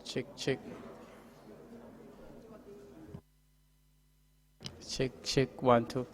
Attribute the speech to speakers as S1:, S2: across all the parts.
S1: Check, check. Check, check, 1, 2.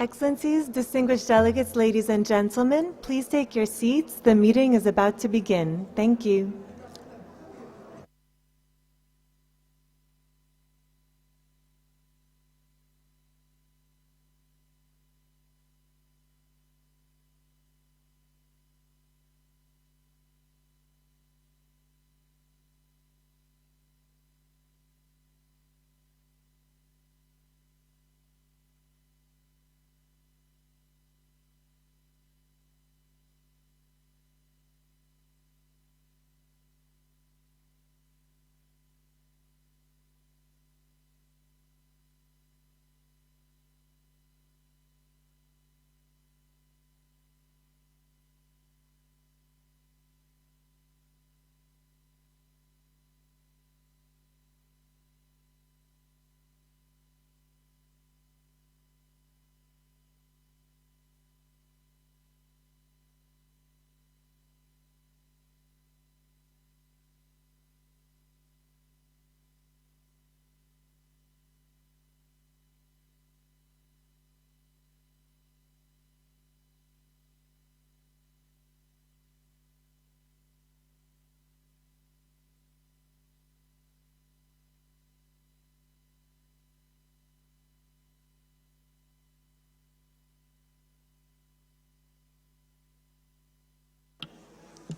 S1: Excellencies, distinguished delegates, ladies and gentlemen, please take your seats. The meeting is about to begin. Thank you.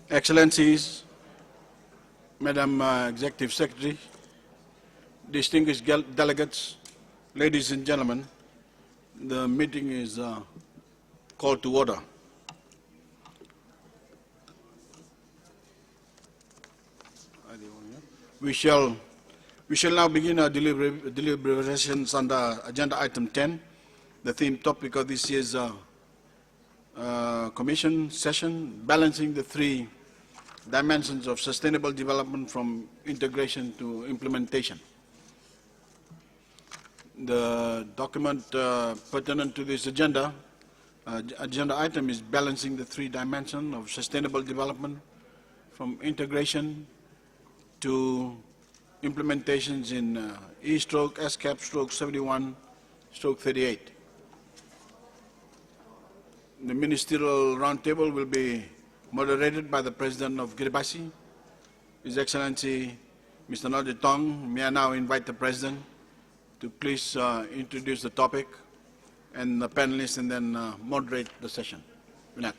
S2: Excellencies, Madam Executive Secretary, distinguished delegates, ladies and gentlemen, the meeting is called to order. We shall now begin our deliberations under agenda item 10. The theme topic of this year's Commission session, balancing the three dimensions of sustainable development from integration to implementation. The document pertinent to this agenda item is balancing the three dimensions of sustainable development from integration to implementations in ESCAP /71/38. The ministerial roundtable will be moderated by the President of Kiribati, His Excellency Mr. Nodi Tong. May I now invite the President to please introduce the topic and the panelists and then moderate the session. Vinak.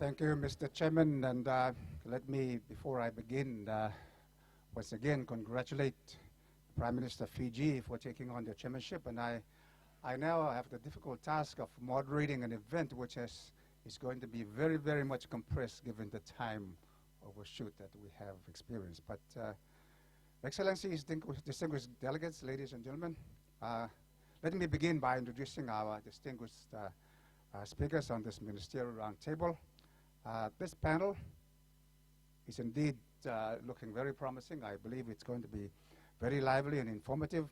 S3: Thank you, Mr. Chairman, and let me, before I begin, once again congratulate Prime Minister Fiji for taking on the chairmanship, and I now have the difficult task of moderating an event which is going to be very, very much compressed given the time overshoot that we have experienced. But Excellencies, distinguished delegates, ladies and gentlemen, let me begin by introducing our distinguished speakers on this ministerial roundtable. This panel is indeed looking very promising. I believe it's going to be very lively and informative.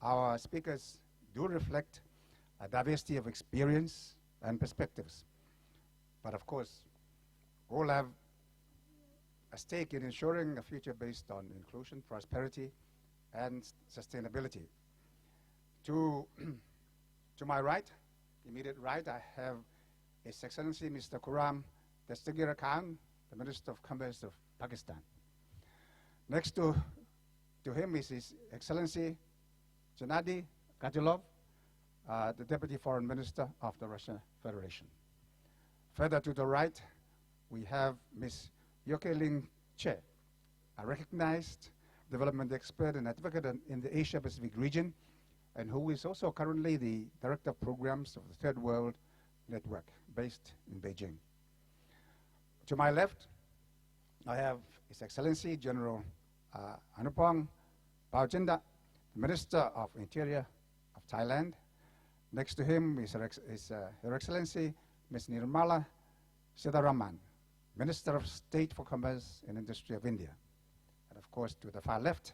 S3: Our speakers do reflect a diversity of experience and perspectives. But of course, all have a stake in ensuring a future based on inclusion, prosperity, and sustainability. To my right, immediate right, I have His Excellency Mr. Khurram Dastagir Khan, the Minister of Commerce of Pakistan. Next to him is His Excellency Gennady Gatilov, the Deputy Foreign Minister of the Russian Federation. Further to the right, we have Ms. Yoke-Ling Che, a recognized development expert and advocate in the Asia-Pacific region, and who is also currently the Director of Programs of the Third World Network, based in Beijing. To my left, I have His Excellency General Anupong Bauchinda, Minister of Interior of Thailand. Next to him is Her Excellency Ms. Nirmala Sitharaman, Minister of State for Commerce and Industry of India. And of course, to the far left,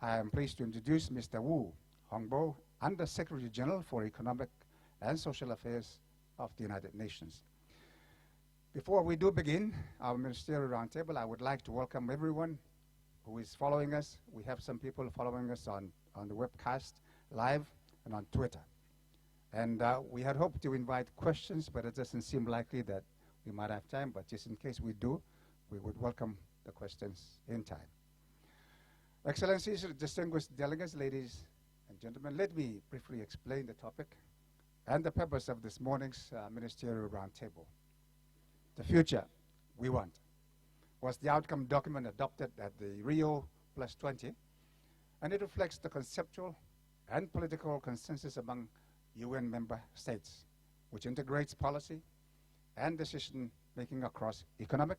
S3: I am pleased to introduce Mr. Wu Hongbo, Under Secretary General for Economic and Social Affairs of the United Nations. Before we do begin our ministerial roundtable, I would like to welcome everyone who is following us. We have some people following us on the webcast live and on Twitter. And we had hoped to invite questions, but it doesn't seem likely that we might have time. But just in case we do, we would welcome the questions in time. Excellencies, distinguished delegates, ladies and gentlemen, let me briefly explain the topic and the purpose of this morning's ministerial roundtable. The future we want was the outcome document adopted at the Rio +20, and it reflects the conceptual and political consensus among UN member states, which integrates policy and decision-making across economic,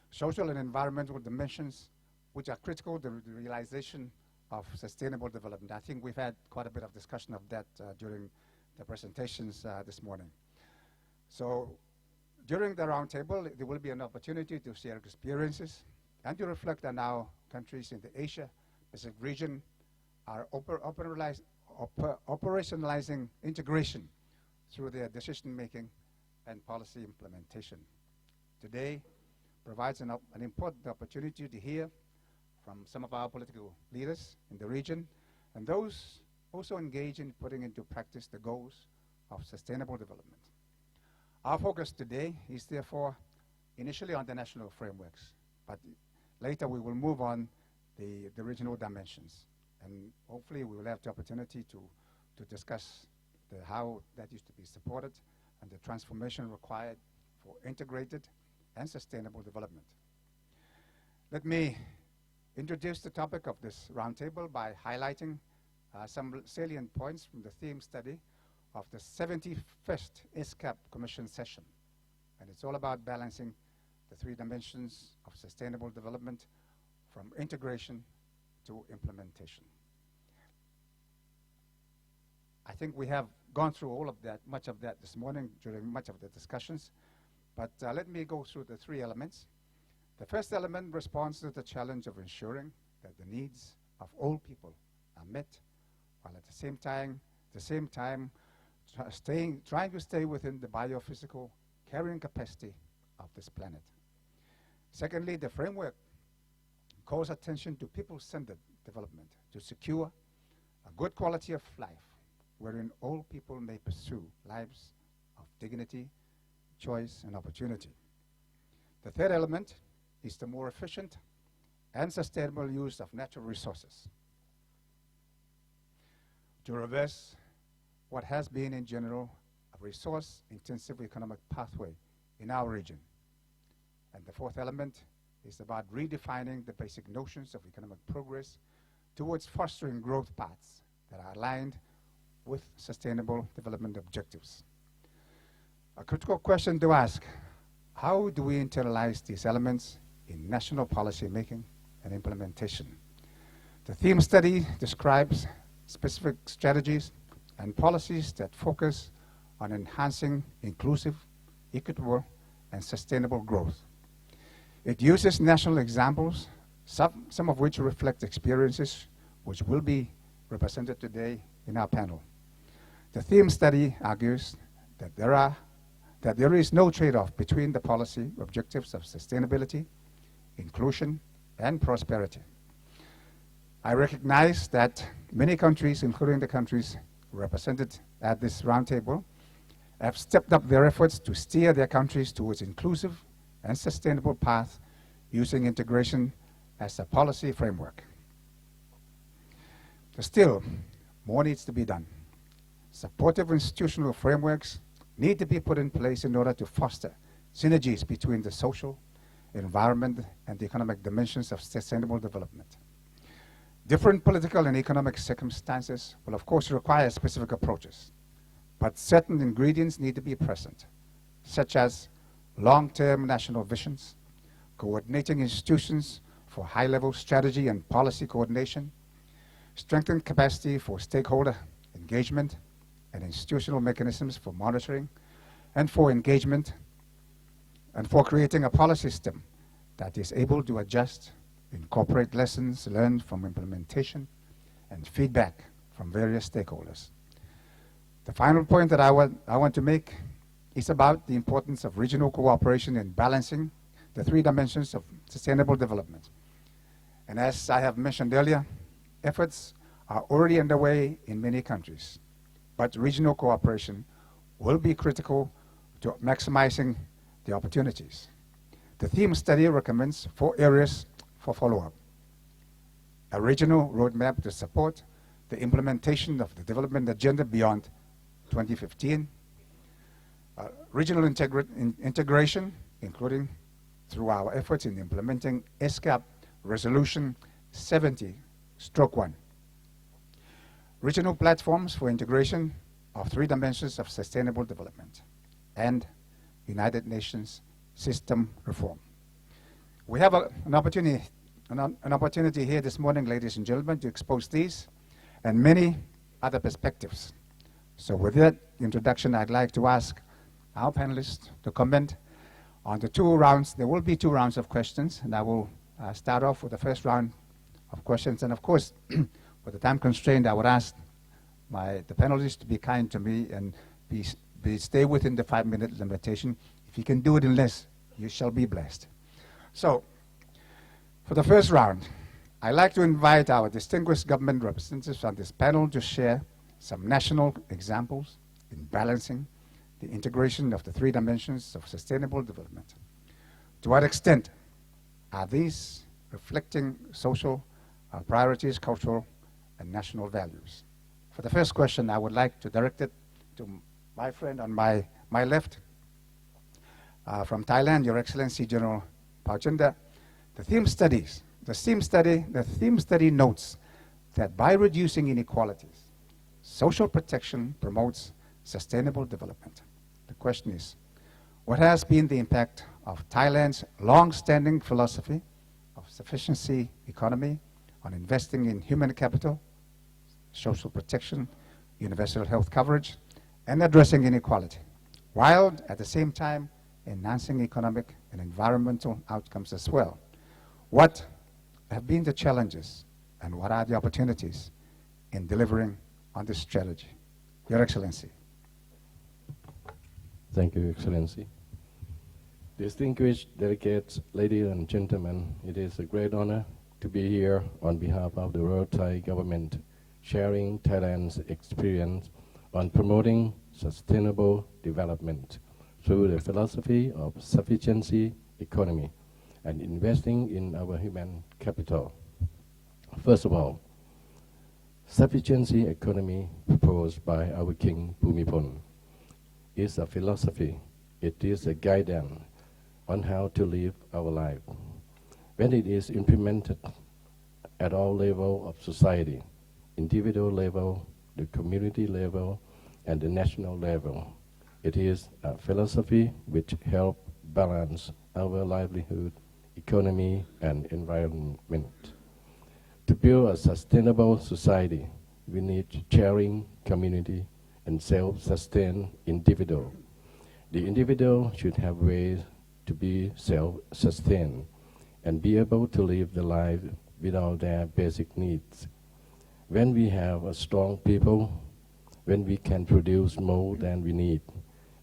S3: social, and environmental dimensions, which are critical to the realization of sustainable development. I think we've had quite a bit of discussion of that during the presentations this morning. So during the roundtable, there will be an opportunity to share experiences and to reflect on how countries in the Asia-Pacific region are operationalizing integration through their decision-making and policy implementation. Today provides an important opportunity to hear from some of our political leaders in the region and those also engaged in putting into practice the goals of sustainable development. Our focus today is therefore initially on the national frameworks, but later we will move on the regional dimensions. And hopefully we will have the opportunity to discuss how that is to be supported and the transformation required for integrated and sustainable development. Let me introduce the topic of this roundtable by highlighting some salient points from the theme study of the 71st ESCAP Commission session. And it's all about balancing the three dimensions of sustainable development from integration to implementation. I think we have gone through all of that, much of that this morning during much of the discussions, but let me go through the three elements. The first element responds to the challenge of ensuring that the needs of all people are met, while at the same time trying to stay within the biophysical carrying capacity of this planet. Secondly, the framework calls attention to people-centered development to secure a good quality of life wherein all people may pursue lives of dignity, choice, and opportunity. The third element is the more efficient and sustainable use of natural resources to reverse what has been in general a resource-intensive economic pathway in our region. And the fourth element is about redefining the basic notions of economic progress towards fostering growth paths that are aligned with sustainable development objectives. A critical question to ask: how do we internalize these elements in national policy making and implementation? The theme study describes specific strategies and policies that focus on enhancing inclusive, equitable, and sustainable growth. It uses national examples, some of which reflect experiences which will be represented today in our panel. The theme study argues that there is no trade-off between the policy objectives of sustainability, inclusion, and prosperity. I recognize that many countries, including the countries represented at this roundtable have stepped up their efforts to steer their countries towards inclusive and sustainable path using integration as a policy framework. Still, more needs to be done. Supportive institutional frameworks need to be put in place in order to foster synergies between the social, environment, and the economic dimensions of sustainable development. Different political and economic circumstances will of course require specific approaches, but certain ingredients need to be present, such as long-term national visions, coordinating institutions for high-level strategy and policy coordination, strengthened capacity for stakeholder engagement and institutional mechanisms for monitoring and for engagement, and for creating a policy system that is able to adjust, incorporate lessons learned from implementation and feedback from various stakeholders. The final point that I want to make is about the importance of regional cooperation in balancing the three dimensions of sustainable development. And as I have mentioned earlier, efforts are already underway in many countries, but regional cooperation will be critical to maximizing the opportunities. The theme study recommends 4 areas for follow-up: a regional roadmap to support the implementation of the development agenda beyond 2015, regional integration, including through our efforts in implementing ESCAP Resolution 70/1, regional platforms for integration of 3 dimensions of sustainable development, and United Nations system reform. We have an opportunity here this morning, ladies and gentlemen, to expose these and many other perspectives. So with that introduction, I'd like to ask our panelists to comment on the 2 rounds. There will be 2 rounds of questions, and I will start off with the first round of questions. And of course, with the time constraint, I would ask the panelists to be kind to me and stay within the 5-minute limitation. If you can do it in less, you shall be blessed. So, for the first round, I'd like to invite our distinguished government representatives on this panel to share some national examples in balancing the integration of the 3 dimensions of sustainable development. To what extent are these reflecting social priorities, cultural and national values? For the first question, I would like to direct it to my friend on my left, from Thailand, Your Excellency General Pauchinda. The theme study notes that by reducing inequalities, social protection promotes sustainable development. The question is, what has been the impact of Thailand's long-standing philosophy of sufficiency economy on investing in human capital, social protection, universal health coverage, and addressing inequality, while at the same time enhancing economic and environmental outcomes as well? What have been the challenges and what are the opportunities in delivering on this strategy? Your Excellency.
S4: Thank you, Excellency. Distinguished delegates, ladies and gentlemen, it is a great honor to be here on behalf of the Royal Thai government, sharing Thailand's experience on promoting sustainable development through the philosophy of sufficiency economy and investing in our human capital. First of all, sufficiency economy proposed by our King Bhumibol is a philosophy. It is a guidance on how to live our life. When it is implemented at all levels of society, individual level, the community level, and the national level, it is a philosophy which helps balance our livelihood, economy, and environment. To build a sustainable society, we need sharing community and self-sustained individual. The individual should have ways to be self-sustained and be able to live the life without their basic needs. When we have a strong people, when we can produce more than we need,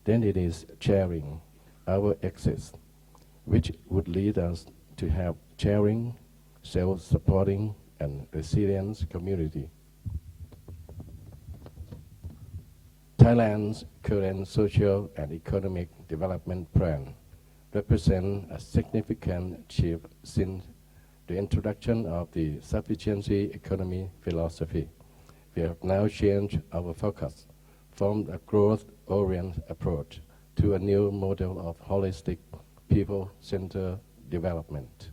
S4: then it is sharing our excess, which would lead us to have sharing, self-supporting, and resilient community. Thailand's current social and economic development plan represents a significant shift since the introduction of the sufficiency economy philosophy. We have now changed our focus from a growth-oriented approach to a new model of holistic, people-centered development.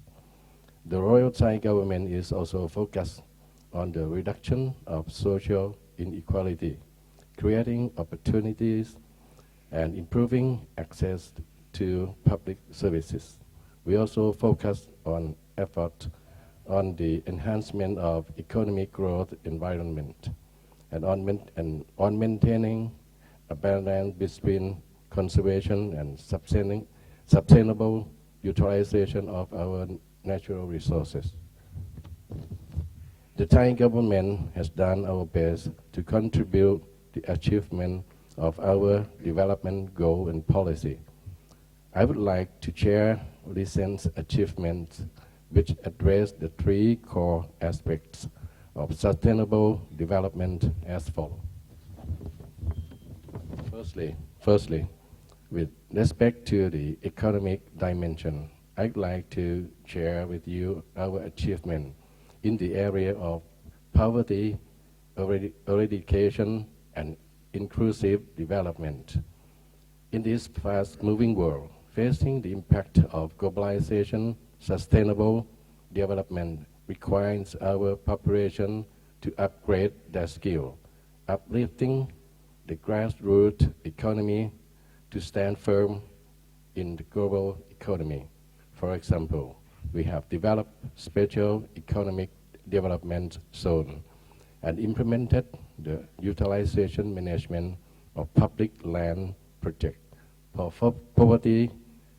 S4: The Royal Thai government is also focused on the reduction of social inequality, creating opportunities and improving access to public services. We also focus on effort on the enhancement of economic growth environment and on maintaining a balance between conservation and sustainable utilization of our natural resources. The Thai government has done our best to contribute the achievement of our development goal and policy. I would like to share recent achievements which address the three core aspects of sustainable development as follows. Firstly, with respect to the economic dimension, I'd like to share with you our achievement in the area of poverty eradication and inclusive development. In this fast-moving world, facing the impact of globalization, sustainable development requires our population to upgrade their skill, uplifting the grassroots economy to stand firm in the global economy. For example, we have developed special economic development zone and implemented the utilization management of public land projects for poverty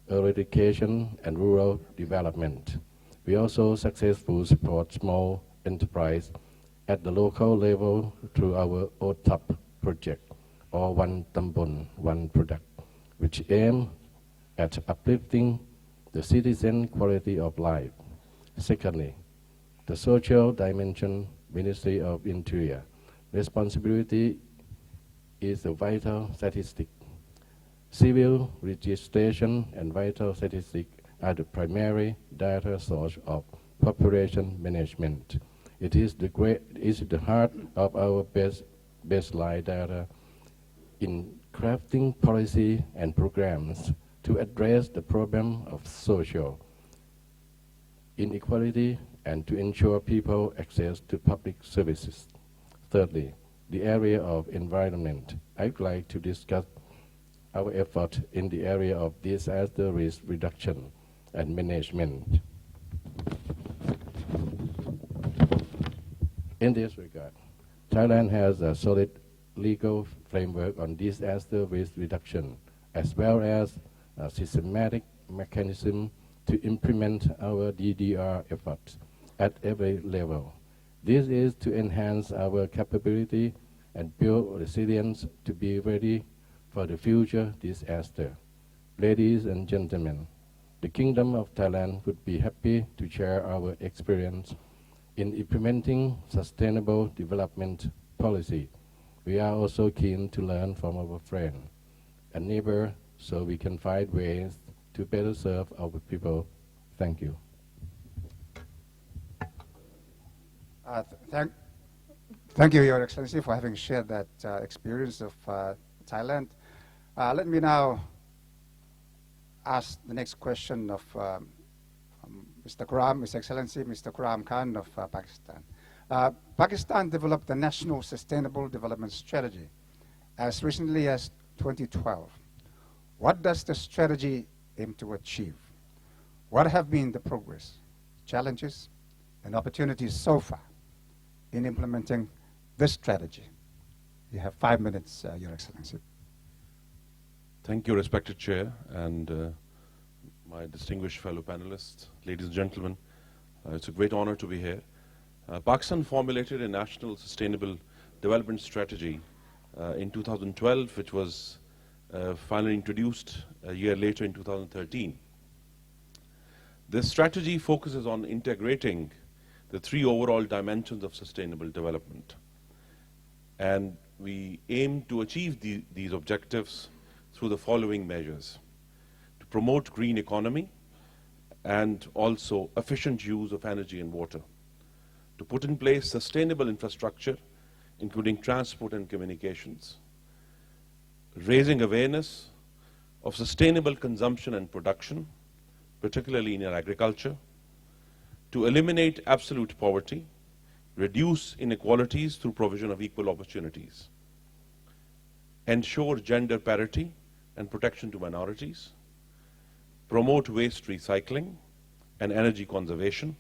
S4: eradication and rural development. We also successfully support small enterprise at the local level through our OTAP project, or One Tambon, One Product, which aim at uplifting the citizen quality of life. Secondly, the social dimension, Ministry of Interior. Responsibility is a vital statistic. Civil registration and vital statistics are the primary data source of population management. It is the heart of our baseline data in crafting policy and programs to address the problem of social inequality and to ensure people access to public services. Thirdly, the area of environment. I'd like to discuss our effort in the area of disaster risk reduction and management. In this regard, Thailand has a solid legal framework on disaster risk reduction, as well as a systematic mechanism to implement our DDR efforts at every level. This is to enhance our capability and build resilience to be ready for the future disaster. Ladies and gentlemen, the Kingdom of Thailand would be happy to share our experience in implementing sustainable development policy. We are also keen to learn from our friend and neighbor so we can find ways to better serve our people. Thank you.
S3: Thank you, Your Excellency, for having shared that experience of Thailand. Let me now ask the next question of Mr. Khurram, His Excellency, Mr. Khurram Khan of Pakistan. Pakistan developed a national sustainable development strategy as recently as 2012. What does the strategy aim to achieve? What have been the progress, challenges, and opportunities so far in implementing this strategy? You have 5 minutes, Your Excellency.
S5: Thank you, respected Chair, and my distinguished fellow panelists, ladies and gentlemen. It's a great honor to be here. Pakistan formulated a national sustainable development strategy in 2012, which was finally introduced a year later in 2013. This strategy focuses on integrating the three overall dimensions of sustainable development. And we aim to achieve these objectives through the following measures: to promote green economy and also efficient use of energy and water, to put in place sustainable infrastructure, including transport and communications, raising awareness of sustainable consumption and production, particularly in agriculture, to eliminate absolute poverty, reduce inequalities through provision of equal opportunities, ensure gender parity and protection to minorities, promote waste recycling and energy conservation,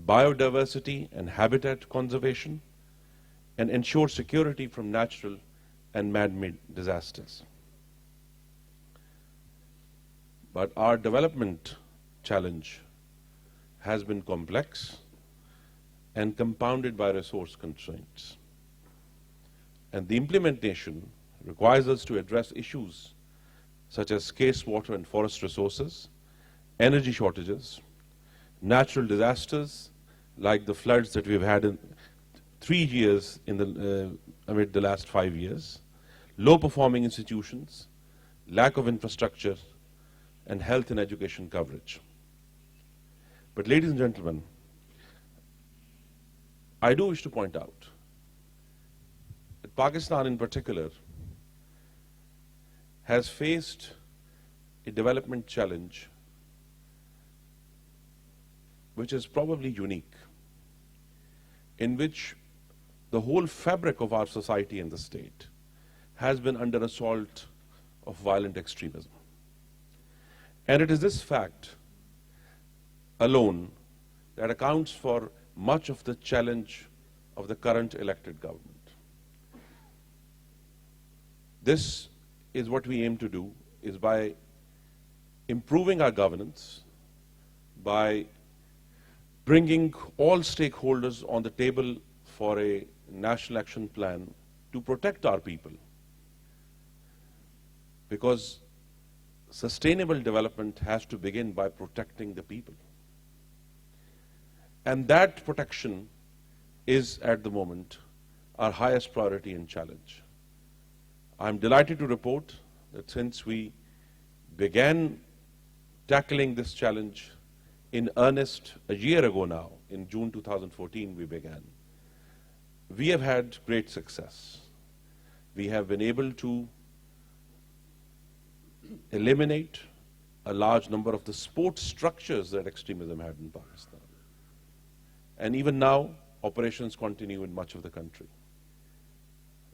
S5: biodiversity and habitat conservation, and ensure security from natural and man-made disasters. But our development challenge has been complex and compounded by resource constraints. And the implementation requires us to address issues such as scarce water and forest resources, energy shortages, natural disasters like the floods that we've had in 3 years amid the last 5 years, low-performing institutions, lack of infrastructure, and health and education coverage. But ladies and gentlemen, I do wish to point out that Pakistan in particular has faced a development challenge which is probably unique, in which the whole fabric of our society and the state has been under assault of violent extremism. And it is this fact alone that accounts for much of the challenge of the current elected government. This is what we aim to do, is by improving our governance, by bringing all stakeholders on the table for a national action plan to protect our people. Because sustainable development has to begin by protecting the people. And that protection is, at the moment, our highest priority and challenge. I'm delighted to report that since we began tackling this challenge in earnest a year ago now, in June 2014 we began, we have had great success. We have been able to eliminate a large number of the support structures that extremism had in Pakistan. And even now, operations continue in much of the country.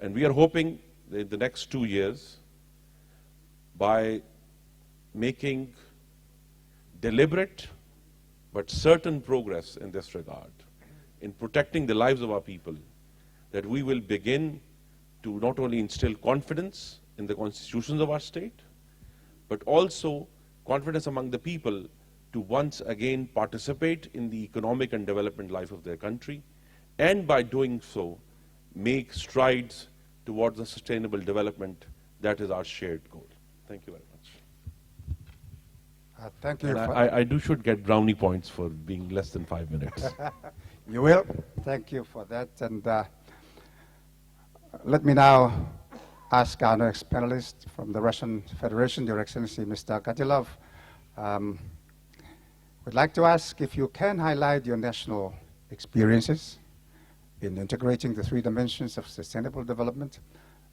S5: And we are hoping that in the next 2 years, by making deliberate but certain progress in this regard, in protecting the lives of our people, that we will begin to not only instill confidence in the constitutions of our state, but also confidence among the people to once again participate in the economic and development life of their country, and by doing so, make strides towards the sustainable development that is our shared goal. Thank you very much.
S3: Thank you.
S5: And I should get brownie points for being less than 5 minutes.
S3: You will. Thank you for that. And let me now ask our next panelist from the Russian Federation, Your Excellency, Mr. Katilov. We'd like to ask if you can highlight your national experiences in integrating the 3 dimensions of sustainable development.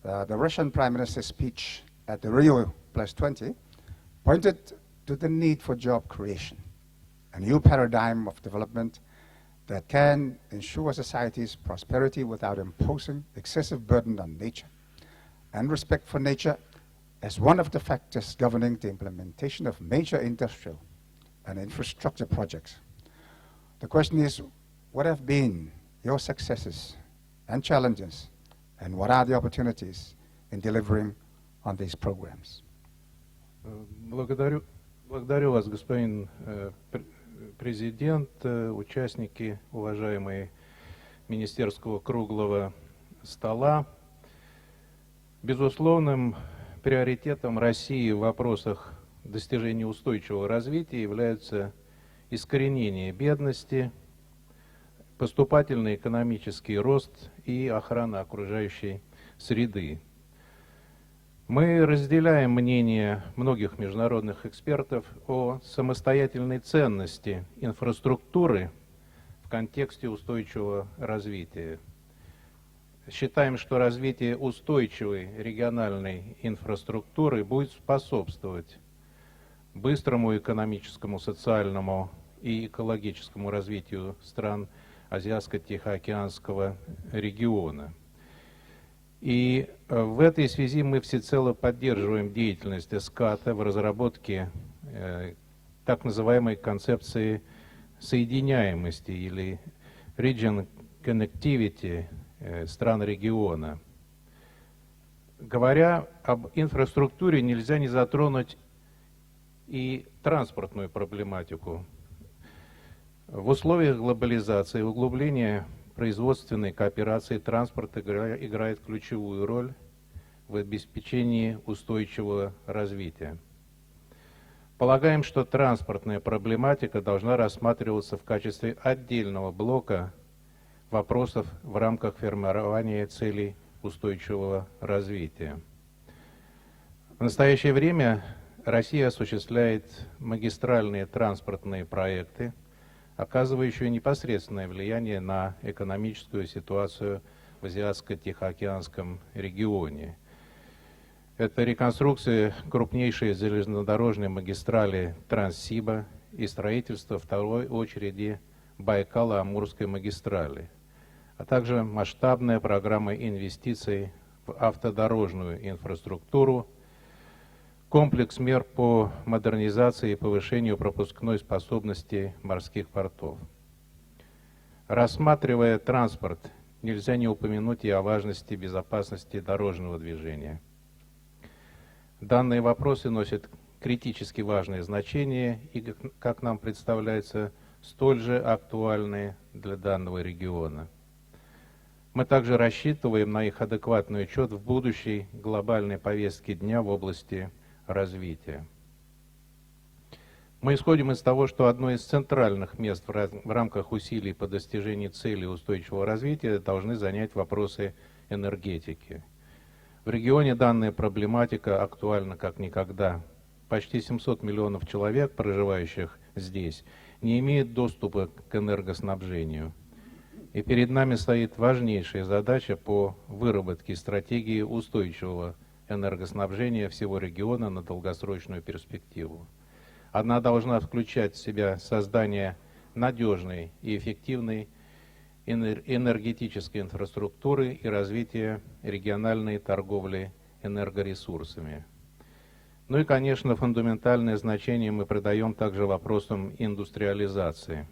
S3: The Russian Prime Minister's speech at the Rio +20 pointed to the need for job creation, a new paradigm of development that can ensure society's prosperity without imposing excessive burden on nature, and respect for nature as one of the factors governing the implementation of major industrial and infrastructure projects. The question is, what have been your successes and challenges, and what are the opportunities in delivering on these programs?
S6: Благодарю вас, господин президент, участники, уважаемые министерского круглого стола. Безусловным приоритетом России в вопросах достижения устойчивого развития является искоренение бедности, поступательный экономический рост и охрана окружающей среды. Мы разделяем мнение многих международных экспертов о самостоятельной ценности инфраструктуры в контексте устойчивого развития. Считаем, что развитие устойчивой региональной инфраструктуры будет способствовать быстрому экономическому, социальному и экологическому развитию стран Азиатско-Тихоокеанского региона. И в этой связи мы всецело поддерживаем деятельность ESCAP в разработке так называемой концепции соединяемости или region connectivity стран региона. Говоря об инфраструктуре, нельзя не затронуть и транспортную проблематику. В условиях глобализации и углубления производственной кооперации транспорт играет ключевую роль в обеспечении устойчивого развития. Полагаем, что транспортная проблематика должна рассматриваться в качестве отдельного блока вопросов в рамках формирования целей устойчивого развития. В настоящее время Россия осуществляет магистральные транспортные проекты, оказывающие непосредственное влияние на экономическую ситуацию в Азиатско-Тихоокеанском регионе. Это реконструкция крупнейшей железнодорожной магистрали Транссиба и строительство второй очереди Байкало-Амурской магистрали, а также масштабная программа инвестиций в автодорожную инфраструктуру, комплекс мер по модернизации и повышению пропускной способности морских портов. Рассматривая транспорт, нельзя не упомянуть и о важности безопасности дорожного движения. Данные вопросы носят критически важное значение и, как нам представляется, столь же актуальны для данного региона. Мы также рассчитываем на их адекватный учет в будущей глобальной повестке дня в области развития. Мы исходим из того, что одно из центральных мест в рамках усилий по достижению целей устойчивого развития должны занять вопросы энергетики. В регионе данная проблематика актуальна как никогда. Почти 700 миллионов человек, проживающих здесь, не имеют доступа к энергоснабжению. И перед нами стоит важнейшая задача по выработке стратегии устойчивого энергоснабжения всего региона на долгосрочную перспективу. Она должна включать в себя создание надежной и эффективной энергетической инфраструктуры и развитие региональной торговли энергоресурсами. Ну и, конечно, фундаментальное значение мы придаем также вопросам индустриализации.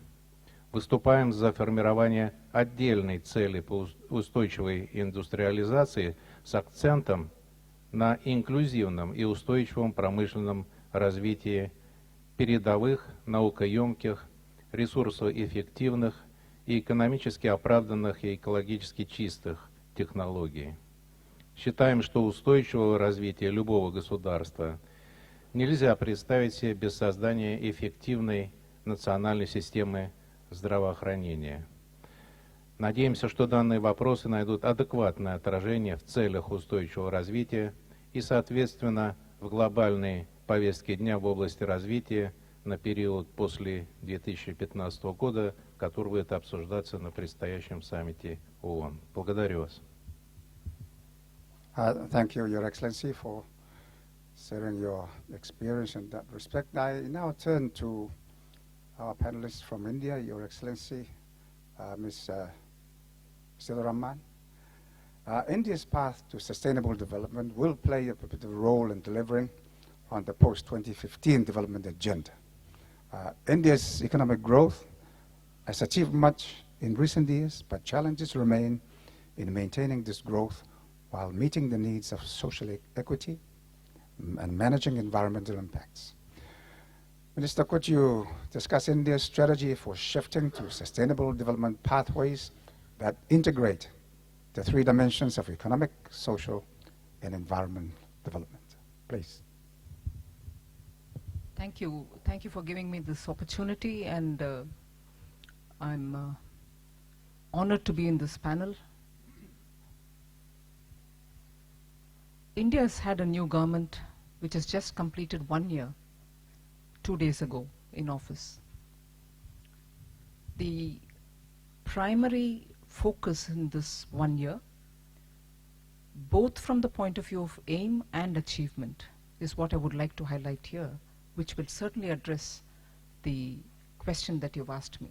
S6: Выступаем за формирование отдельной цели по устойчивой индустриализации с акцентом на инклюзивном и устойчивом промышленном развитии передовых, наукоемких, ресурсоэффективных и экономически оправданных и экологически чистых технологий. Считаем, что устойчивого развития любого государства нельзя представить себе без создания эффективной национальной системы здравоохранения. Надеемся, что данные вопросы найдут адекватное отражение в целях устойчивого развития и, соответственно, в глобальной повестке дня в области развития на период после 2015 года, который будет обсуждаться на предстоящем саммите ООН. Благодарю вас.
S3: Thank you, Your Excellency, for sharing your experience in that respect. I now turn to our panelists from India, Your Excellency, Ms. Siddharaman. India's path to sustainable development will play a pivotal role in delivering on the post-2015 development agenda. India's economic growth has achieved much in recent years, but challenges remain in maintaining this growth while meeting the needs of social equity and managing environmental impacts. Minister, could you discuss India's strategy for shifting to sustainable development pathways that integrate the three dimensions of economic, social, and environmental development? Please.
S7: Thank you. Thank you for giving me this opportunity, and I'm honored to be in this panel. India has had a new government which has just completed 1 year, 2 days ago in office. The primary focus in this 1 year, both from the point of view of aim and achievement, is what I would like to highlight here, which will certainly address the question that you've asked me.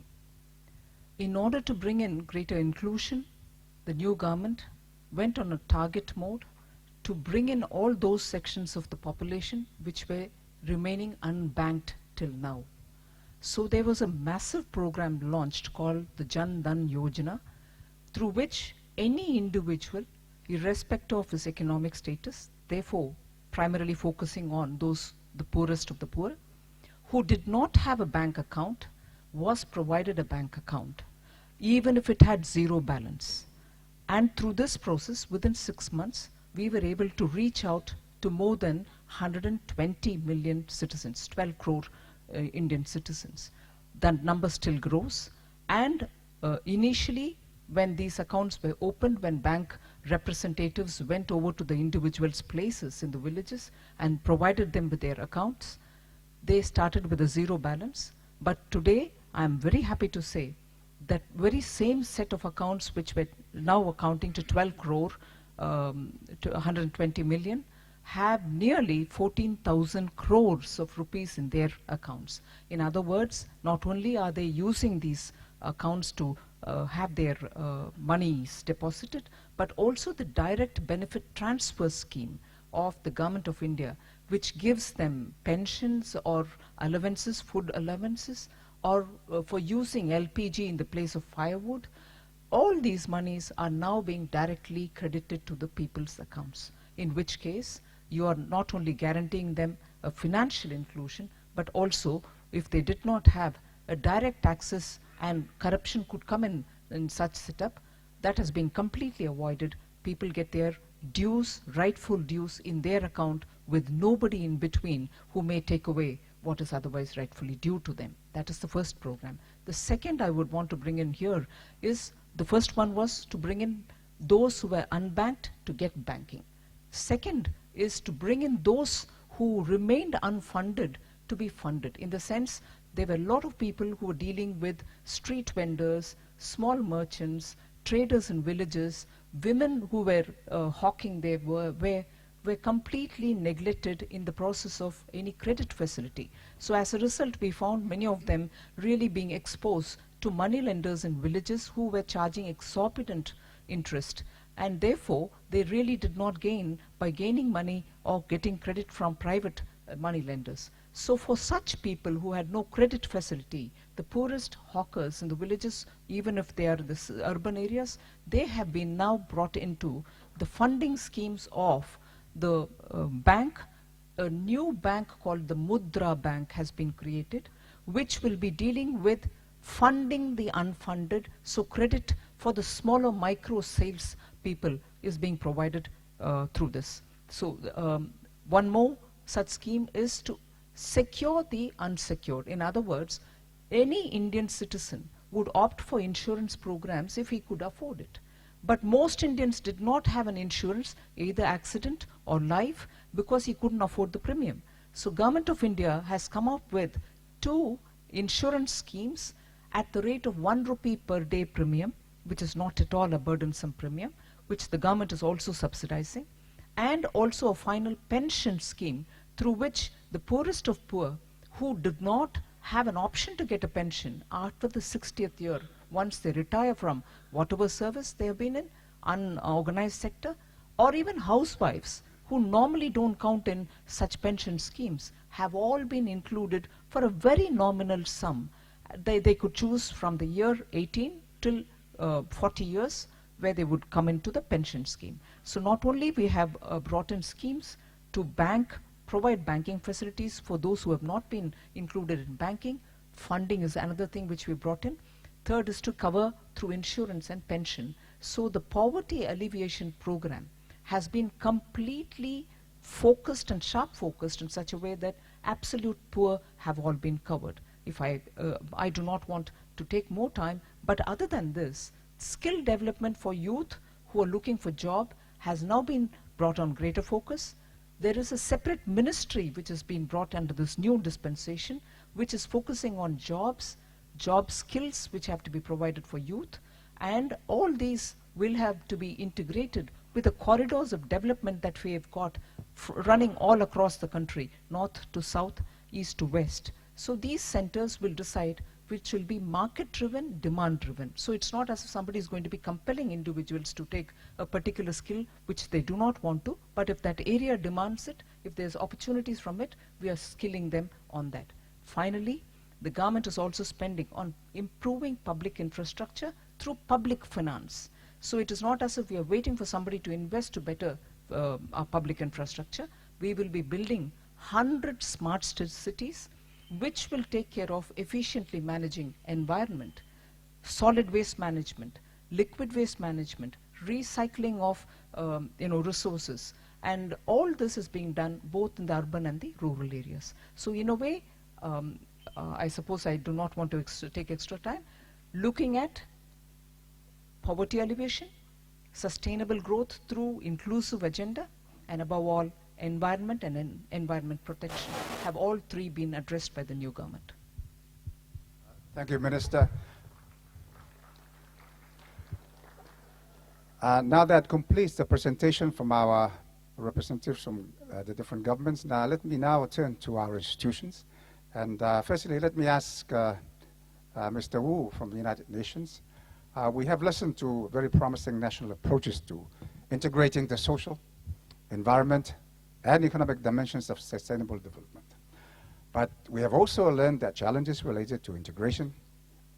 S7: In order to bring in greater inclusion, the new government went on a target mode to bring in all those sections of the population which were remaining unbanked till now. So there was a massive program launched called the Jan Dhan Yojana, through which any individual, irrespective of his economic status, therefore primarily focusing on those, the poorest of the poor, who did not have a bank account, was provided a bank account, even if it had zero balance. And through this process, within 6 months, we were able to reach out to more than 120 million citizens, 12 crore Indian citizens. That number still grows. And initially, when these accounts were opened, when bank representatives went over to the individuals' places in the villages and provided them with their accounts, they started with a zero balance. But today, I'm very happy to say that very same set of accounts, which were now accounting to 12 crore to 120 million, have nearly 14,000 crores of rupees in their accounts. In other words, not only are they using these accounts to have their monies deposited, but also the direct benefit transfer scheme of the Government of India, which gives them pensions or allowances, food allowances, or for using LPG in the place of firewood. All these monies are now being directly credited to the people's accounts, in which case you are not only guaranteeing them a financial inclusion, but also if they did not have a direct access and corruption could come in such setup, that has been completely avoided. People get their dues, rightful dues in their account with nobody in between who may take away what is otherwise rightfully due to them. That is the first program. The second I would want to bring in here is, the first one was to bring in those who were unbanked to get banking. Second is to bring in those who remained unfunded to be funded, in the sense there were a lot of people who were dealing with street vendors, small merchants, traders in villages, women who were hawking their were completely neglected in the process of any credit facility. So as a result, we found many of them really being exposed to money lenders in villages who were charging exorbitant interest, and therefore they really did not gain by gaining money or getting credit from private money lenders. So for such people who had no credit facility, the poorest hawkers in the villages, even if they are in the urban areas, they have been now brought into the funding schemes of the bank. A new bank called the Mudra Bank has been created, which will be dealing with funding the unfunded. So credit for the smaller micro sales people is being provided through this. So one more such scheme is to secure the unsecured. In other words, any Indian citizen would opt for insurance programs if he could afford it. But most Indians did not have an insurance, either accident or life, because he couldn't afford the premium. So Government of India has come up with 2 insurance schemes at the rate of 1 rupee per day premium, which is not at all a burdensome premium, which the government is also subsidizing, and also a final pension scheme through which the poorest of poor who did not have an option to get a pension after the 60th year, once they retire from whatever service they have been in, unorganized sector, or even housewives who normally don't count in such pension schemes, have all been included for a very nominal sum. They could choose from the year 18 till 40 years where they would come into the pension scheme. So not only we have brought in schemes to provide banking facilities for those who have not been included in banking. Funding is another thing which we brought in. Third is to cover through insurance and pension. So the poverty alleviation program has been completely focused and sharp focused in such a way that absolute poor have all been covered. If I do not want to take more time, but other than this, skill development for youth who are looking for job has now been brought on greater focus. There is a separate ministry which has been brought under this new dispensation, which is focusing on jobs, job skills which have to be provided for youth, and all these will have to be integrated with the corridors of development that we have got running all across the country, north to south, east to west. So these centers will decide which will be market-driven, demand-driven. So it's not as if somebody is going to be compelling individuals to take a particular skill which they do not want to, but if that area demands it, if there's opportunities from it, we are skilling them on that. Finally, the government is also spending on improving public infrastructure through public finance. So it is not as if we are waiting for somebody to invest to better our public infrastructure. We will be building 100 smart cities which will take care of efficiently managing environment, solid waste management, liquid waste management, recycling of resources, and all this is being done both in the urban and the rural areas. So in a way, I suppose I do not want to take extra time, looking at poverty alleviation, sustainable growth through inclusive agenda, and above all, environment and environment protection have all three been addressed by the new government.
S3: Thank you, Minister. Now that completes the presentation from our representatives from the different governments. Now let me now turn to our institutions. And firstly, let me ask Mr. Wu from the United Nations. We have listened to very promising national approaches to integrating the social, environment, and economic dimensions of sustainable development. But we have also learned that challenges related to integration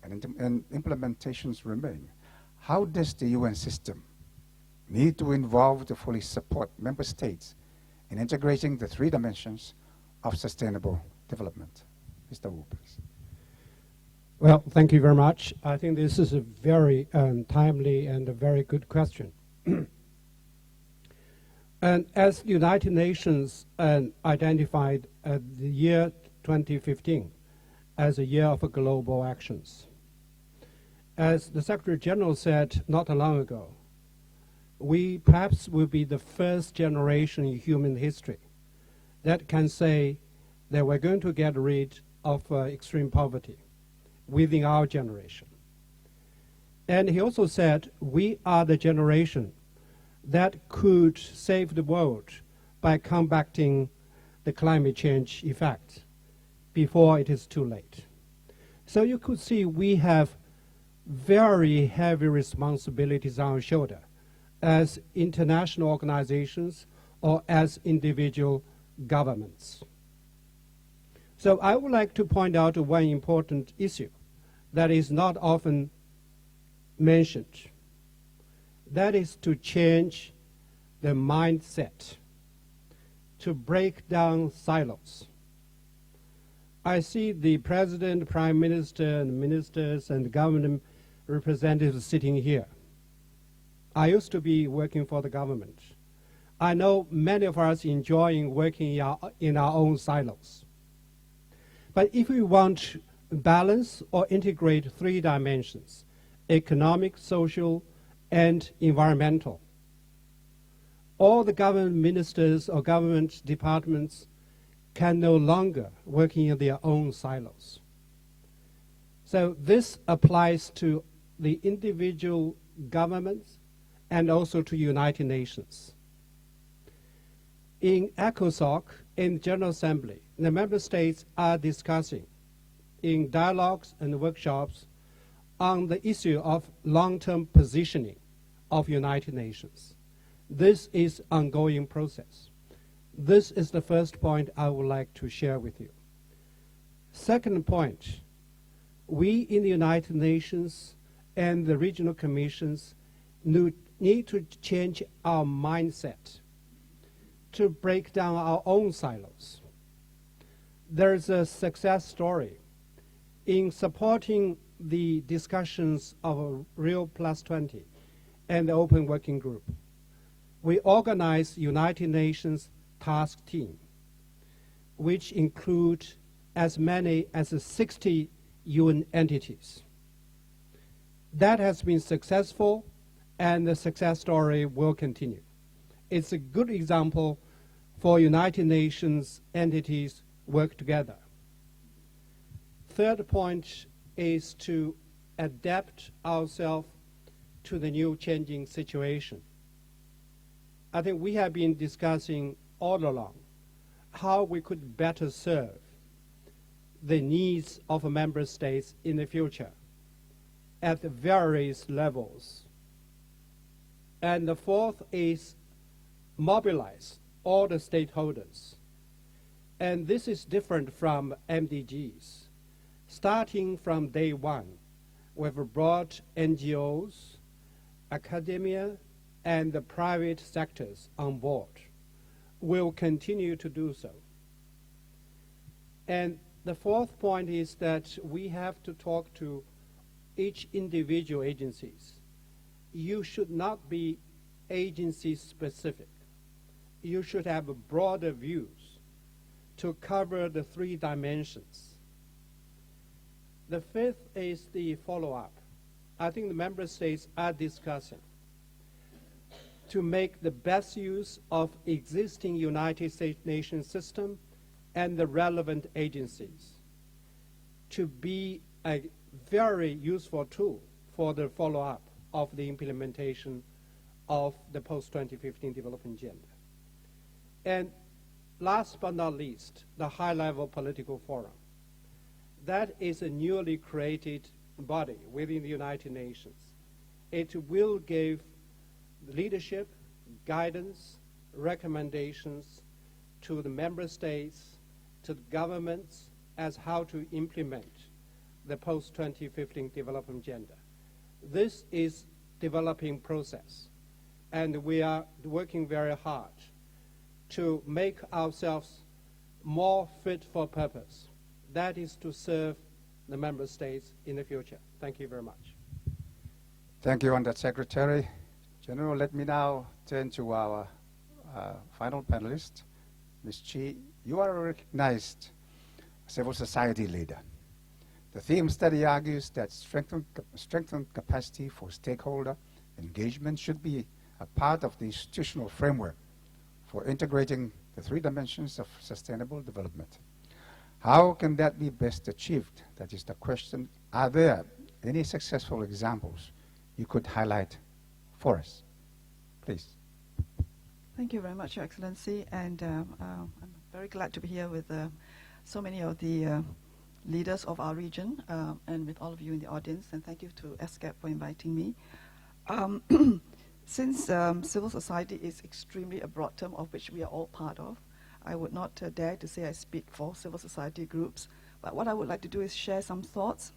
S3: and implementations remain. How does the UN system need to involve to fully support member states in integrating the three dimensions of sustainable development? Mr. Wu, please.
S8: Well, thank you very much. I think this is a very timely and a very good question. And as the United Nations identified the year 2015 as a year of global actions. As the Secretary General said not long ago, we perhaps will be the first generation in human history that can say that we're going to get rid of extreme poverty within our generation. And he also said we are the generation that could save the world by combating the climate change effect before it is too late. So you could see we have very heavy responsibilities on our shoulder as international organizations or as individual governments. So I would like to point out one important issue that is not often mentioned. That is to change the mindset, to break down silos. I see the President, Prime Minister, and ministers and government representatives sitting here. I used to be working for the government. I know many of us enjoying working in our own silos. But if we want to balance or integrate three dimensions, economic, social, and environmental, all the government ministers or government departments can no longer work in their own silos. So this applies to the individual governments and also to United Nations. In ECOSOC, in General Assembly, the member states are discussing in dialogues and workshops on the issue of long-term positioning of United Nations. This is an ongoing process. This is the first point I would like to share with you. Second point, we in the United Nations and the regional commissions need to change our mindset to break down our own silos. There's a success story in supporting the discussions of Rio +20 and the Open Working Group. We organized United Nations task team, which include as many as 60 UN entities. That has been successful, and the success story will continue. It's a good example for United Nations entities work together. Third point is to adapt ourselves to the new changing situation. I think we have been discussing all along how we could better serve the needs of member states in the future at the various levels. And the fourth is mobilize all the stakeholders. And this is different from MDGs. Starting from day one, we've brought NGOs, academia, and the private sectors on board. We'll continue to do so. And the fourth point is that we have to talk to each individual agencies. You should not be agency specific. You should have broader views to cover the three dimensions. The fifth is the follow-up. I think the member states are discussing to make the best use of existing United Nations system and the relevant agencies to be a very useful tool for the follow-up of the implementation of the post-2015 development agenda. And last but not least, the high-level political forum. That is a newly created body within the United Nations. It will give leadership, guidance, recommendations to the member states, to the governments, as how to implement the post-2015 development agenda. This is developing process, and we are working very hard to make ourselves more fit for purpose. That is to serve the member states in the future. Thank you very much.
S3: Thank you, Under-Secretary General. Let me now turn to our final panelist, Ms. Chi. You are a recognized civil society leader. The theme study argues that strengthened capacity for stakeholder engagement should be a part of the institutional framework for integrating the three dimensions of sustainable development. How can that be best achieved? That is the question. Are there any successful examples you could highlight for us? Please.
S9: Thank you very much, Your Excellency, and I'm very glad to be here with so many of the leaders of our region and with all of you in the audience, and thank you to ESCAP for inviting me. Since civil society is extremely a broad term of which we are all part of, I would not dare to say I speak for civil society groups, but what I would like to do is share some thoughts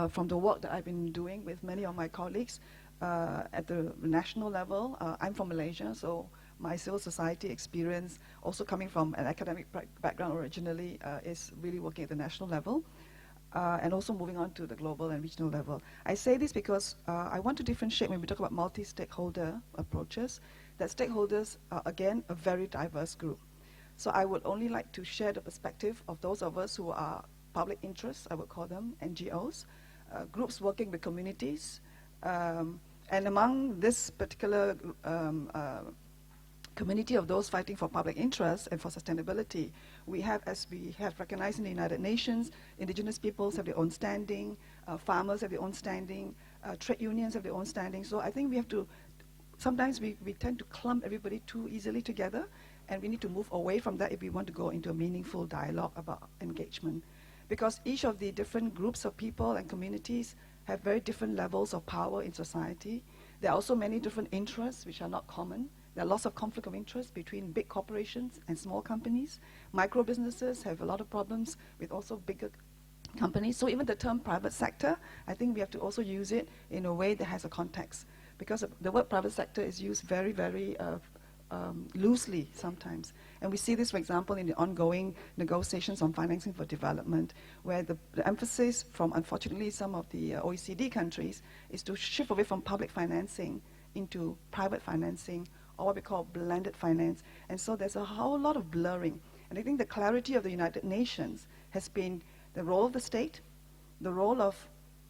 S9: from the work that I've been doing with many of my colleagues at the national level. I'm from Malaysia, so my civil society experience, also coming from an academic background originally, is really working at the national level, and also moving on to the global and regional level. I say this because I want to differentiate when we talk about multi-stakeholder approaches, that stakeholders are, again, a very diverse group. So I would only like to share the perspective of those of us who are public interests, I would call them NGOs, groups working with communities, and among this particular community of those fighting for public interest and for sustainability, we have, as we have recognized in the United Nations, indigenous peoples have their own standing, farmers have their own standing, trade unions have their own standing. So I think we have to, sometimes we tend to clump everybody too easily together, and we need to move away from that if we want to go into a meaningful dialogue about engagement. Because each of the different groups of people and communities have very different levels of power in society. There are also many different interests which are not common. There are lots of conflict of interest between big corporations and small companies. Micro businesses have a lot of problems with also bigger companies. So even the term private sector, I think we have to also use it in a way that has a context. Because the word private sector is used very, very loosely sometimes. And we see this, for example, in the ongoing negotiations on financing for development, where the emphasis from, unfortunately, some of the OECD countries is to shift away from public financing into private financing, or what we call blended finance. And so there's a whole lot of blurring. And I think the clarity of the United Nations has been the role of the state, the role of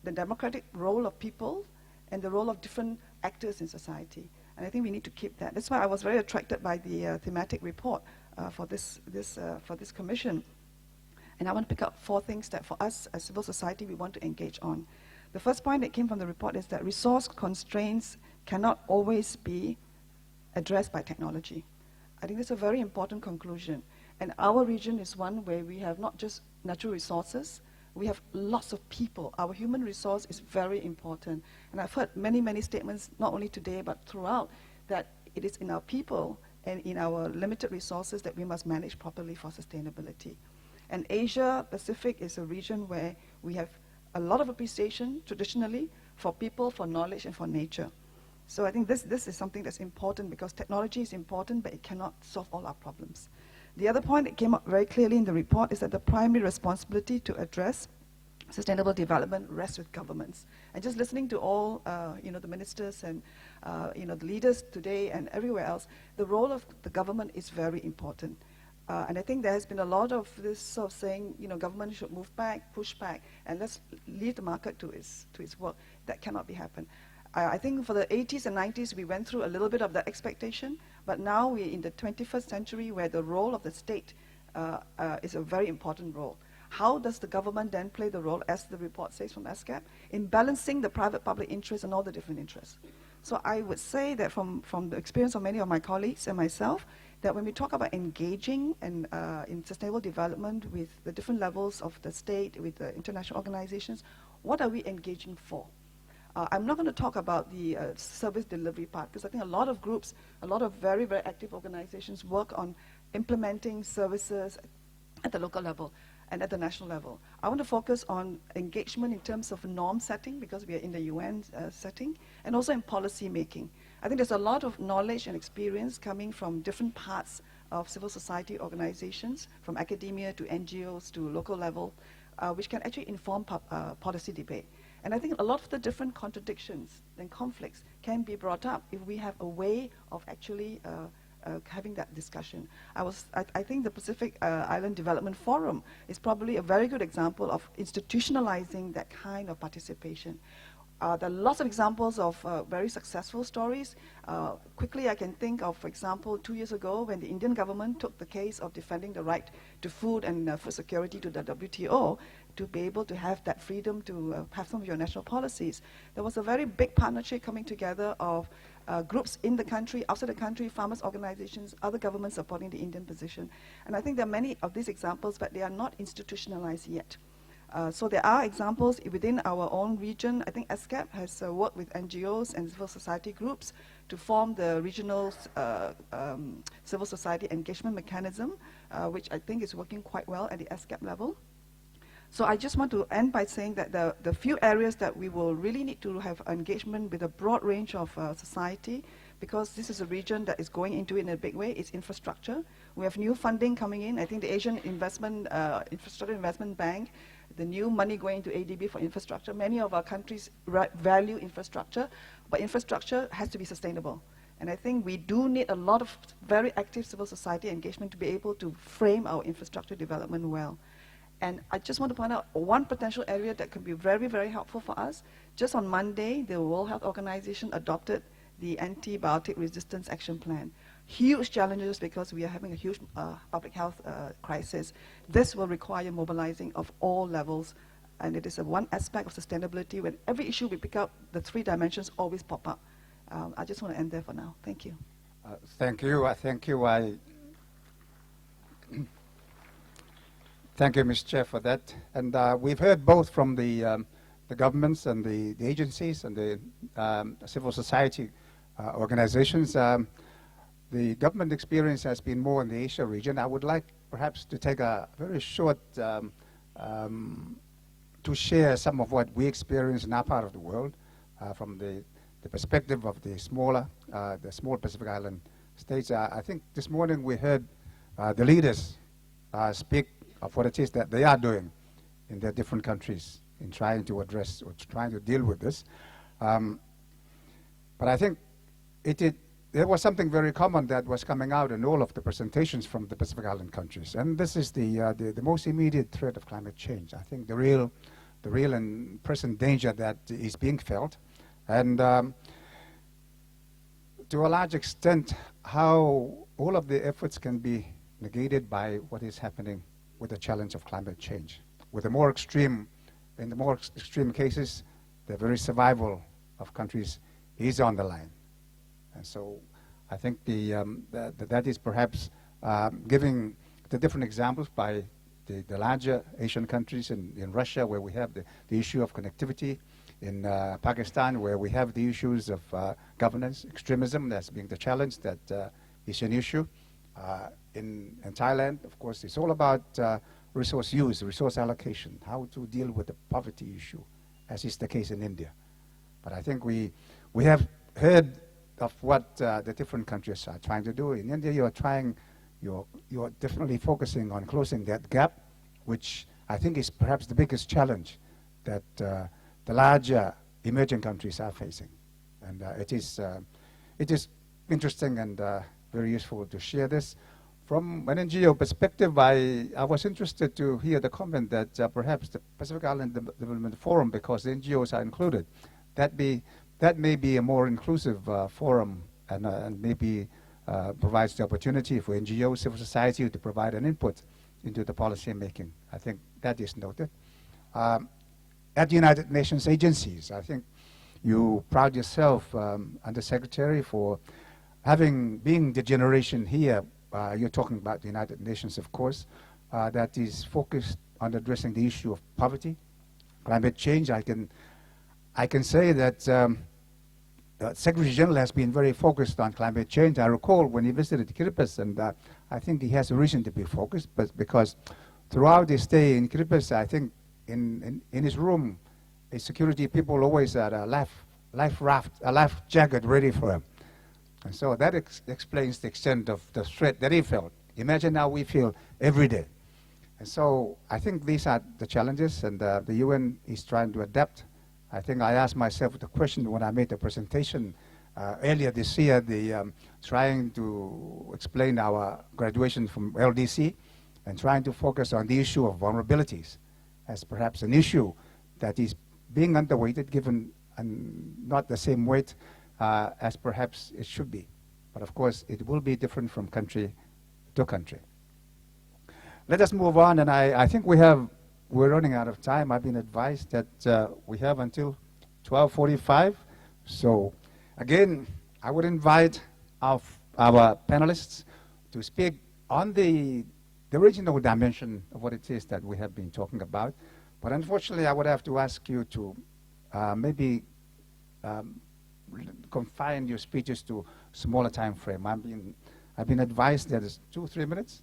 S9: the democratic role of people, and the role of different actors in society. And I think we need to keep that. That's why I was very attracted by the thematic report for this commission. And I want to pick up 4 things that for us as civil society we want to engage on. The first point that came from the report is that resource constraints cannot always be addressed by technology. I think that's a very important conclusion. And our region is one where we have not just natural resources, we have lots of people. Our human resource is very important. And I've heard many, many statements, not only today, but throughout, that it is in our people and in our limited resources that we must manage properly for sustainability. And Asia Pacific is a region where we have a lot of appreciation, traditionally, for people, for knowledge, and for nature. So I think this is something that's important because technology is important, but it cannot solve all our problems. The other point that came up very clearly in the report is that the primary responsibility to address sustainable development rests with governments. And just listening to all the ministers and the leaders today and everywhere else, the role of the government is very important. And I think there has been a lot of this sort of saying, government should move back, push back, and let's leave the market to its work. That cannot be happen. I think for the 80s and 90s, we went through a little bit of that expectation, but now we're in the 21st century where the role of the state is a very important role. How does the government then play the role, as the report says from ESCAP, in balancing the private-public interests and all the different interests? So I would say that from the experience of many of my colleagues and myself, that when we talk about engaging and in sustainable development with the different levels of the state, with the international organizations, what are we engaging for? I'm not going to talk about the service delivery part, because I think a lot of groups, a lot of very, very active organizations work on implementing services at the local level and at the national level. I want to focus on engagement in terms of norm setting, because we are in the UN setting, and also in policy making. I think there's a lot of knowledge and experience coming from different parts of civil society organizations, from academia to NGOs to local level, which can actually inform policy debate. And I think a lot of the different contradictions and conflicts can be brought up if we have a way of actually having that discussion. I think the Pacific Island Development Forum is probably a very good example of institutionalizing that kind of participation. There are lots of examples of very successful stories. Quickly, I can think of, for example, 2 years ago when the Indian government took the case of defending the right to food and food security to the WTO, to be able to have that freedom to have some of your national policies. There was a very big partnership coming together of groups in the country, outside the country, farmers' organizations, other governments supporting the Indian position. And I think there are many of these examples, but they are not institutionalized yet. So there are examples within our own region. I think ESCAP has worked with NGOs and civil society groups to form the regional civil society engagement mechanism, which I think is working quite well at the ESCAP level. So I just want to end by saying that the few areas that we will really need to have engagement with a broad range of society, because this is a region that is going into it in a big way, is infrastructure. We have new funding coming in. I think the Asian Infrastructure Investment Bank, the new money going to ADB for infrastructure. Many of our countries value infrastructure, but infrastructure has to be sustainable. And I think we do need a lot of very active civil society engagement to be able to frame our infrastructure development well. And I just want to point out one potential area that could be very, very helpful for us. Just on Monday, the World Health Organization adopted the Antibiotic Resistance Action Plan. Huge challenges because we are having a huge public health crisis. This will require mobilizing of all levels, and it is one aspect of sustainability. When every issue we pick up, the 3 dimensions always pop up. I just want to end there for now. Thank you.
S3: Thank you. Thank you. Thank you, Mr. Chair, for that. And we've heard both from the governments and the agencies and the civil society organizations. The government experience has been more in the Asia region. I would like perhaps to take a very short to share some of what we experience in our part of the world from the perspective of the small Pacific Island states. I think this morning we heard the leaders speak of what it is that they are doing in their different countries in trying to address or trying to deal with this. But I think there was something very common that was coming out in all of the presentations from the Pacific Island countries, and this is the most immediate threat of climate change. I think the real and present danger that is being felt, and to to a large extent, how all of the efforts can be negated by what is happening with the challenge of climate change. With the more extreme, in the more extreme cases, the very survival of countries is on the line. And so I think that is perhaps giving the different examples by the larger Asian countries in Russia, where we have the issue of connectivity, in Pakistan, where we have the issues of governance, extremism, that's being the challenge that is an issue. In Thailand, of course, it's all about resource use, resource allocation, how to deal with the poverty issue, as is the case in India. But I think we have heard of what the different countries are trying to do. In India, you're definitely focusing on closing that gap, which I think is perhaps the biggest challenge that the larger emerging countries are facing. And it is interesting and very useful to share this. From an NGO perspective, I was interested to hear the comment that perhaps the Pacific Island Development Forum, because the NGOs are included, that may be a more inclusive forum and maybe provides the opportunity for NGOs, civil society to provide an input into the policy making. I think that is noted. At the United Nations agencies, I think you proud yourself, Undersecretary, for being the generation here, you're talking about the United Nations, of course, that is focused on addressing the issue of poverty, climate change. I can say that Secretary General has been very focused on climate change. I recall when he visited Kiribati, and I think he has a reason to be focused, but because throughout his stay in Kiribati, I think in his room, his security people always had a life jacket ready for him. And so that explains the extent of the threat that he felt. Imagine how we feel every day. And so I think these are the challenges, and the UN is trying to adapt. I think I asked myself the question when I made the presentation earlier this year, trying to explain our graduation from LDC and trying to focus on the issue of vulnerabilities as perhaps an issue that is being underweighted, given not the same weight as perhaps it should be. But of course, it will be different from country to country. Let us move on, and I think we're running out of time. I've been advised that we have until 12:45. So again, I would invite our panelists to speak on the regional dimension of what it is that we have been talking about. But unfortunately, I would have to ask you to maybe confine your speeches to smaller time frame. I've been advised that it's 2-3 minutes.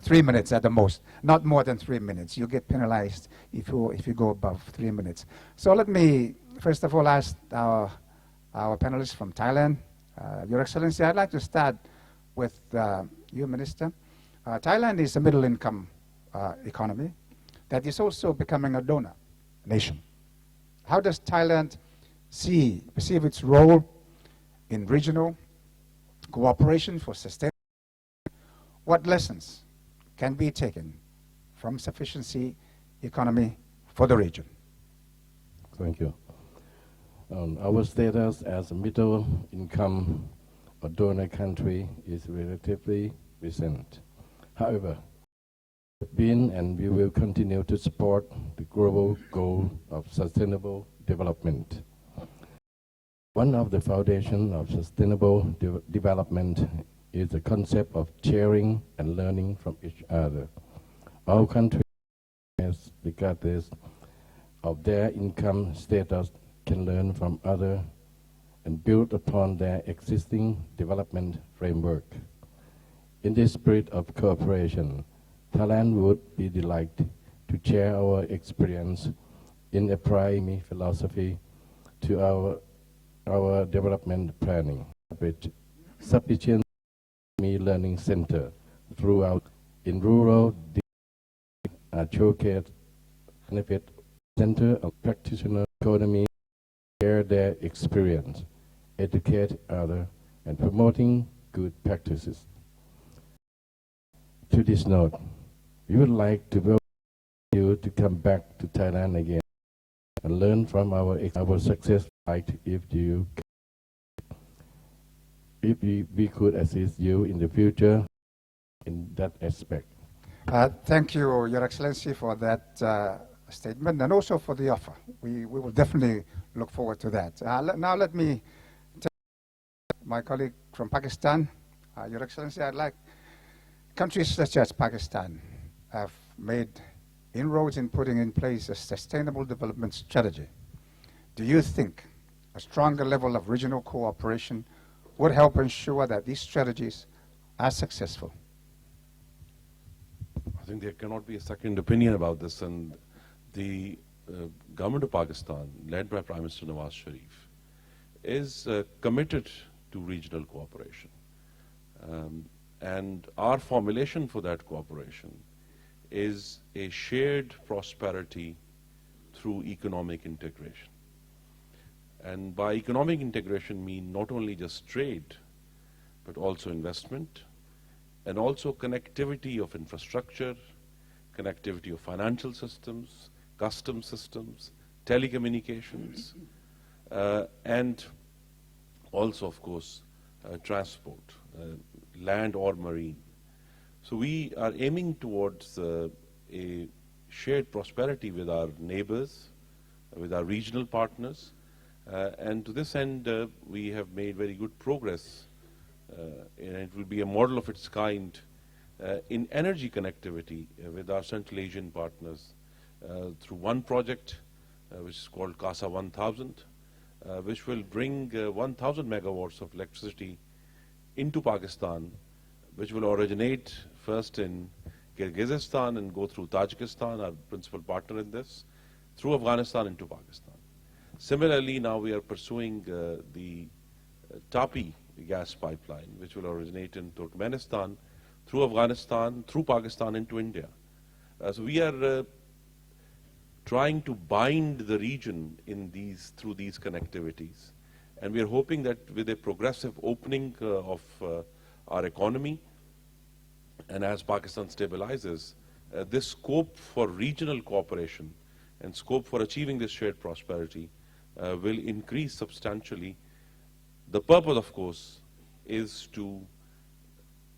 S3: 3 minutes at the most, not more than 3 minutes. You get penalized if you go above 3 minutes. So let me first of all ask our panelists from Thailand. Your Excellency, I'd like to start with you, Minister. Thailand is a middle-income economy that is also becoming a donor nation. How does Thailand perceive its role in regional cooperation for sustainability? What lessons can be taken from sufficiency economy for the region?
S4: Thank you. Our status as a middle income or donor country is relatively recent. However, we've been and we will continue to support the global goal of sustainable development. One of the foundations of sustainable development is the concept of sharing and learning from each other. All countries, regardless of their income status, can learn from others and build upon their existing development framework. In this spirit of cooperation, Thailand would be delighted to share our experience in applying philosophy to our development planning, with sufficient learning center throughout in rural showcase benefit center of practitioner economy, share their experience, educate others, and promoting good practices. To this note, we would like to welcome you to come back to Thailand again and learn from our success. If you if we could assist you in the future in that aspect.
S3: Thank you, Your Excellency, for that statement and also for the offer. We will definitely look forward to that. Now let me take my colleague from Pakistan. Your Excellency, I'd like countries such as Pakistan have made inroads in putting in place a sustainable development strategy. Do you think a stronger level of regional cooperation would help ensure that these strategies are successful?
S5: I think there cannot be a second opinion about this, and the government of Pakistan, led by Prime Minister Nawaz Sharif, is committed to regional cooperation. And our formulation for that cooperation is a shared prosperity through economic integration. And by economic integration mean not only just trade, but also investment, and also connectivity of infrastructure, connectivity of financial systems, custom systems, telecommunications, and also, of course, transport, land or marine. So we are aiming towards a shared prosperity with our neighbors, with our regional partners, and to this end, we have made very good progress, and it will be a model of its kind in energy connectivity with our Central Asian partners through one project which is called CASA 1000, which will bring 1,000 megawatts of electricity into Pakistan, which will originate first in Kyrgyzstan and go through Tajikistan, our principal partner in this, through Afghanistan into Pakistan. Similarly, now we are pursuing the Tapi gas pipeline, which will originate in Turkmenistan, through Afghanistan, through Pakistan into India. So we are trying to bind the region in through these connectivities. And we are hoping that with a progressive opening of our economy, and as Pakistan stabilizes, this scope for regional cooperation and scope for achieving this shared prosperity will increase substantially. The purpose, of course, is to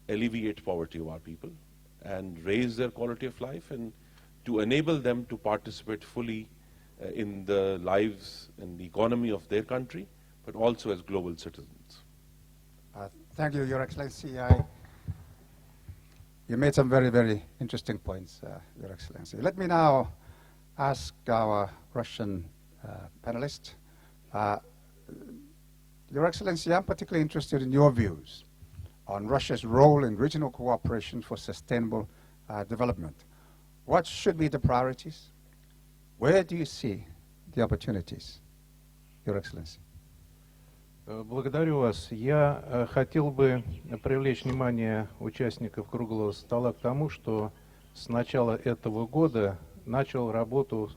S5: alleviate poverty of our people and raise their quality of life and to enable them to participate fully in the lives and the economy of their country, but also as global citizens.
S3: Thank you, Your Excellency. You made some very, very interesting points, Your Excellency. Let me now ask our Russian panelist. Your Excellency, I'm particularly interested in your views on Russia's role in regional cooperation for sustainable development. What should be the priorities? Where do you see the opportunities, Your Excellency?
S6: Благодарю вас. Я хотел бы привлечь внимание участников круглого стола к тому, что с начала этого года начал работу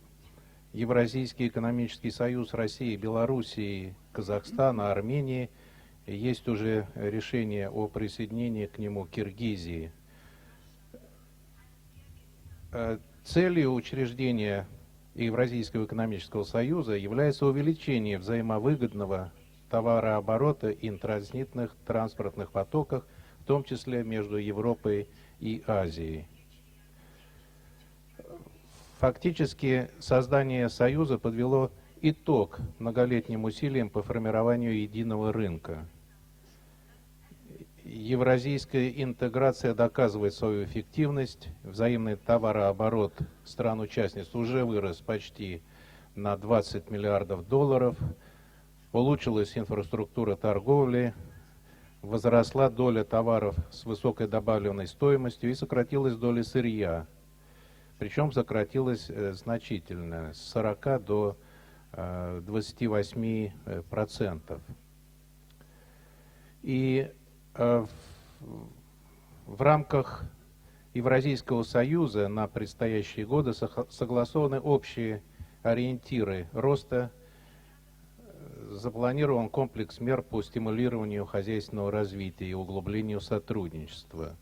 S6: Евразийский экономический союз России, Белоруссии, Казахстана, Армении. Есть уже решение о присоединении к нему Киргизии. Целью учреждения Евразийского экономического союза является увеличение взаимовыгодного товарооборота и транзитных транспортных потоков, в том числе между Европой и Азией. Фактически создание Союза подвело итог многолетним усилиям по формированию единого рынка. Евразийская интеграция доказывает свою эффективность. Взаимный товарооборот стран-участниц уже вырос почти на 20 миллиардов долларов. Улучшилась инфраструктура торговли, возросла доля товаров с высокой добавленной стоимостью и сократилась доля сырья. Причем сократилась значительно, с 40 до 28%. И в рамках Евразийского союза на предстоящие годы согласованы общие ориентиры роста, запланирован комплекс мер по стимулированию хозяйственного развития и углублению сотрудничества.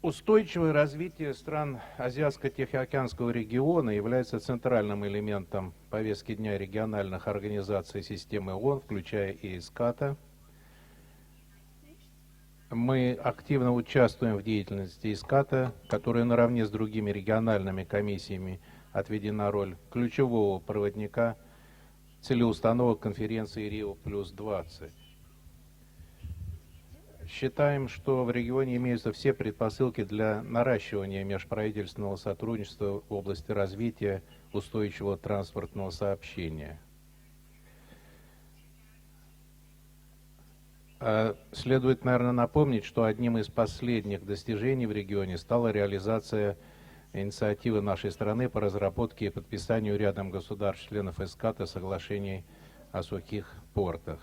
S6: Устойчивое развитие стран Азиатско-Тихоокеанского региона является центральным элементом повестки дня региональных организаций системы ООН, включая и ESCAP. Мы активно участвуем в деятельности ESCAP, которая наравне с другими региональными комиссиями отведена роль ключевого проводника целеустановок конференции Рио+20. Считаем, что в регионе имеются все предпосылки для наращивания межправительственного сотрудничества в области развития устойчивого транспортного сообщения. Следует, наверное, напомнить, что одним из последних достижений в регионе стала реализация инициативы нашей страны по разработке и подписанию рядом государств-членов ESCAP соглашений о сухих портах.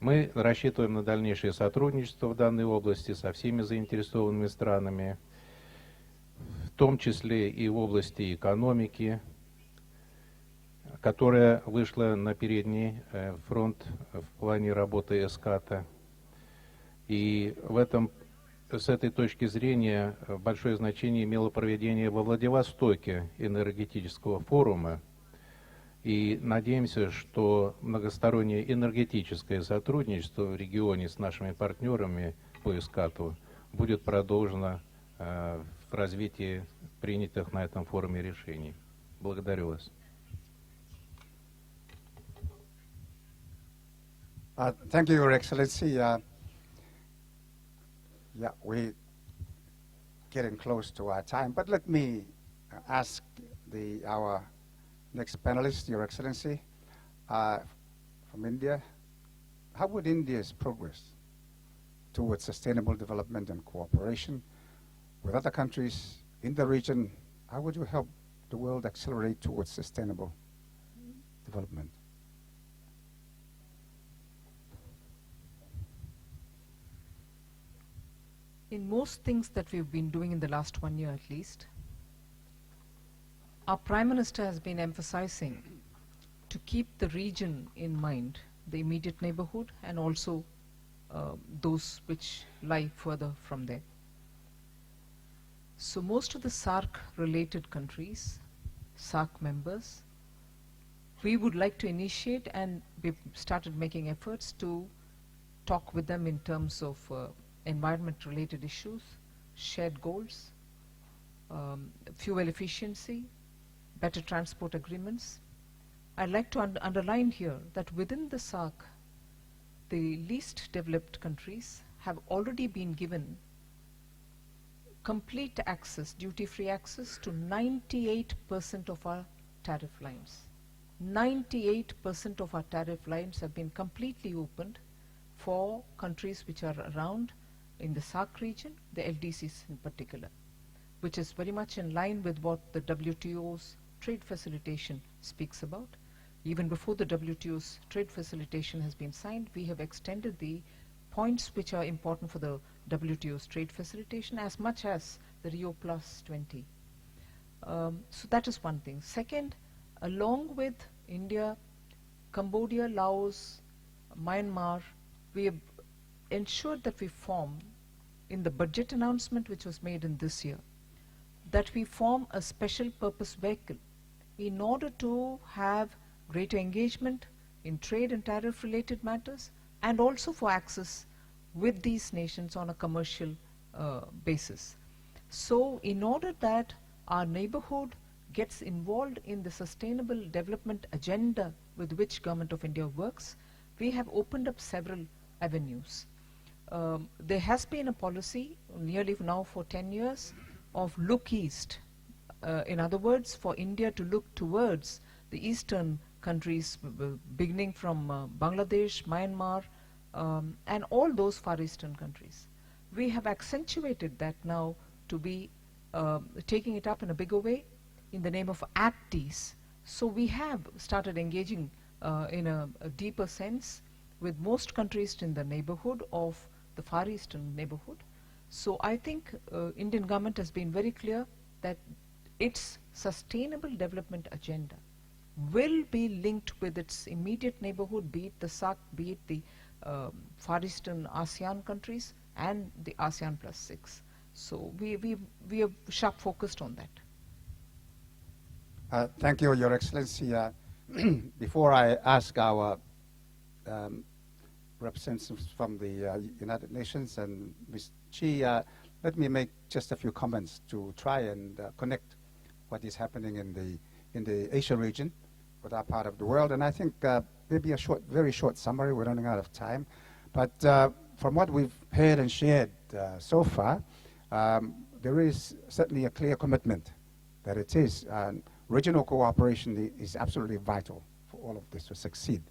S6: Мы рассчитываем на дальнейшее сотрудничество в данной области со всеми заинтересованными странами, в том числе и в области экономики, которая вышла на передний фронт в плане работы ESCAP. И с этой точки зрения большое значение имело проведение во Владивостоке энергетического форума. И надеемся, что многостороннее энергетическое сотрудничество в регионе с нашими партнерами по ESCAP будет продолжено в развитии принятых на этом форуме решений. Благодарю вас.
S3: Thank you, Your Excellency. Yeah, we're getting close to our time, but let me ask our next panelist, Your Excellency, from India. How would India's progress towards sustainable development and cooperation with other countries in the region, how would you help the world accelerate towards sustainable development?
S7: In most things that we've been doing in the last 1 year at least, our Prime Minister has been emphasizing to keep the region in mind, the immediate neighborhood and also those which lie further from there. So most of the SAARC related countries, SAARC members, we would like to initiate, and we've started making efforts to talk with them in terms of environment related issues, shared goals, fuel efficiency, better transport agreements. I'd like to underline here that within the SAARC, the least developed countries have already been given complete access, duty-free access to 98% of our tariff lines. 98% of our tariff lines have been completely opened for countries which are around in the SAARC region, the LDCs in particular, which is very much in line with what the WTO's trade facilitation speaks about. Even before the WTO's trade facilitation has been signed, we have extended the points which are important for the WTO's trade facilitation as much as the Rio+20. So that is one thing. Second, along with India, Cambodia, Laos, Myanmar, we have ensured that we form, in the budget announcement which was made in this year, that we form a special purpose vehicle in order to have greater engagement in trade and tariff related matters and also for access with these nations on a commercial basis. So in order that our neighborhood gets involved in the sustainable development agenda with which Government of India works, we have opened up several avenues. There has been a policy nearly now for 10 years of look east. In other words, for India to look towards the eastern countries, beginning from Bangladesh, Myanmar, and all those far eastern countries. We have accentuated that now to be taking it up in a bigger way in the name of ACTs. So we have started engaging in a deeper sense with most countries in the neighborhood of the Far Eastern neighborhood. So I think Indian government has been very clear that its sustainable development agenda will be linked with its immediate neighborhood, be it the SAARC, be it the Far Eastern ASEAN countries and the ASEAN +6. So we are sharp focused on that.
S3: Thank you, Your Excellency. Before I ask our representatives from the United Nations and Ms. Chi, let me make just a few comments to try and connect what is happening in the Asia region with our part of the world. And I think maybe a very short summary. We're running out of time. But from what we've heard and shared so far, there is certainly a clear commitment that it is. Regional cooperation is absolutely vital for all of this to succeed.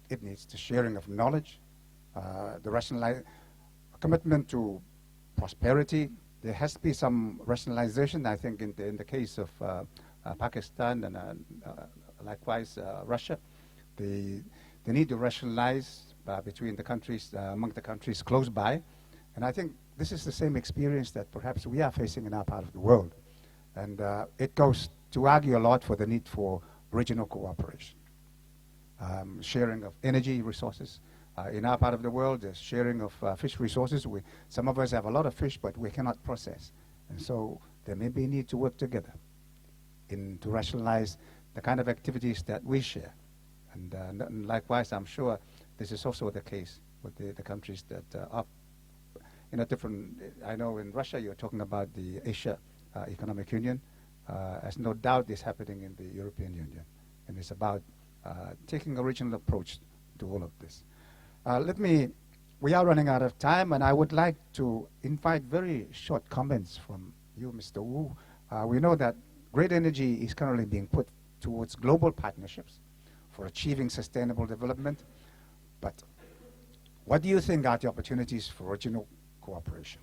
S3: It needs the sharing of knowledge, the commitment to prosperity. There has to be some rationalization, I think, in the case of Pakistan and likewise Russia. They need to rationalize between the countries, among the countries close by. And I think this is the same experience that perhaps we are facing in our part of the world. And it goes to argue a lot for the need for regional cooperation. Sharing of energy resources. In our part of the world, there's sharing of fish resources. Some of us have a lot of fish, but we cannot process. And so there may be a need to work together to rationalize the kind of activities that we share. And likewise, I'm sure this is also the case with the countries that are in a different, I know in Russia you're talking about the Asia Economic Union. As no doubt is happening in the European Union. And it's about taking a regional approach to all of this. We are running out of time, and I would like to invite very short comments from you, Mr. Wu. We know that great energy is currently being put towards global partnerships for achieving sustainable development. But what do you think are the opportunities for regional cooperation?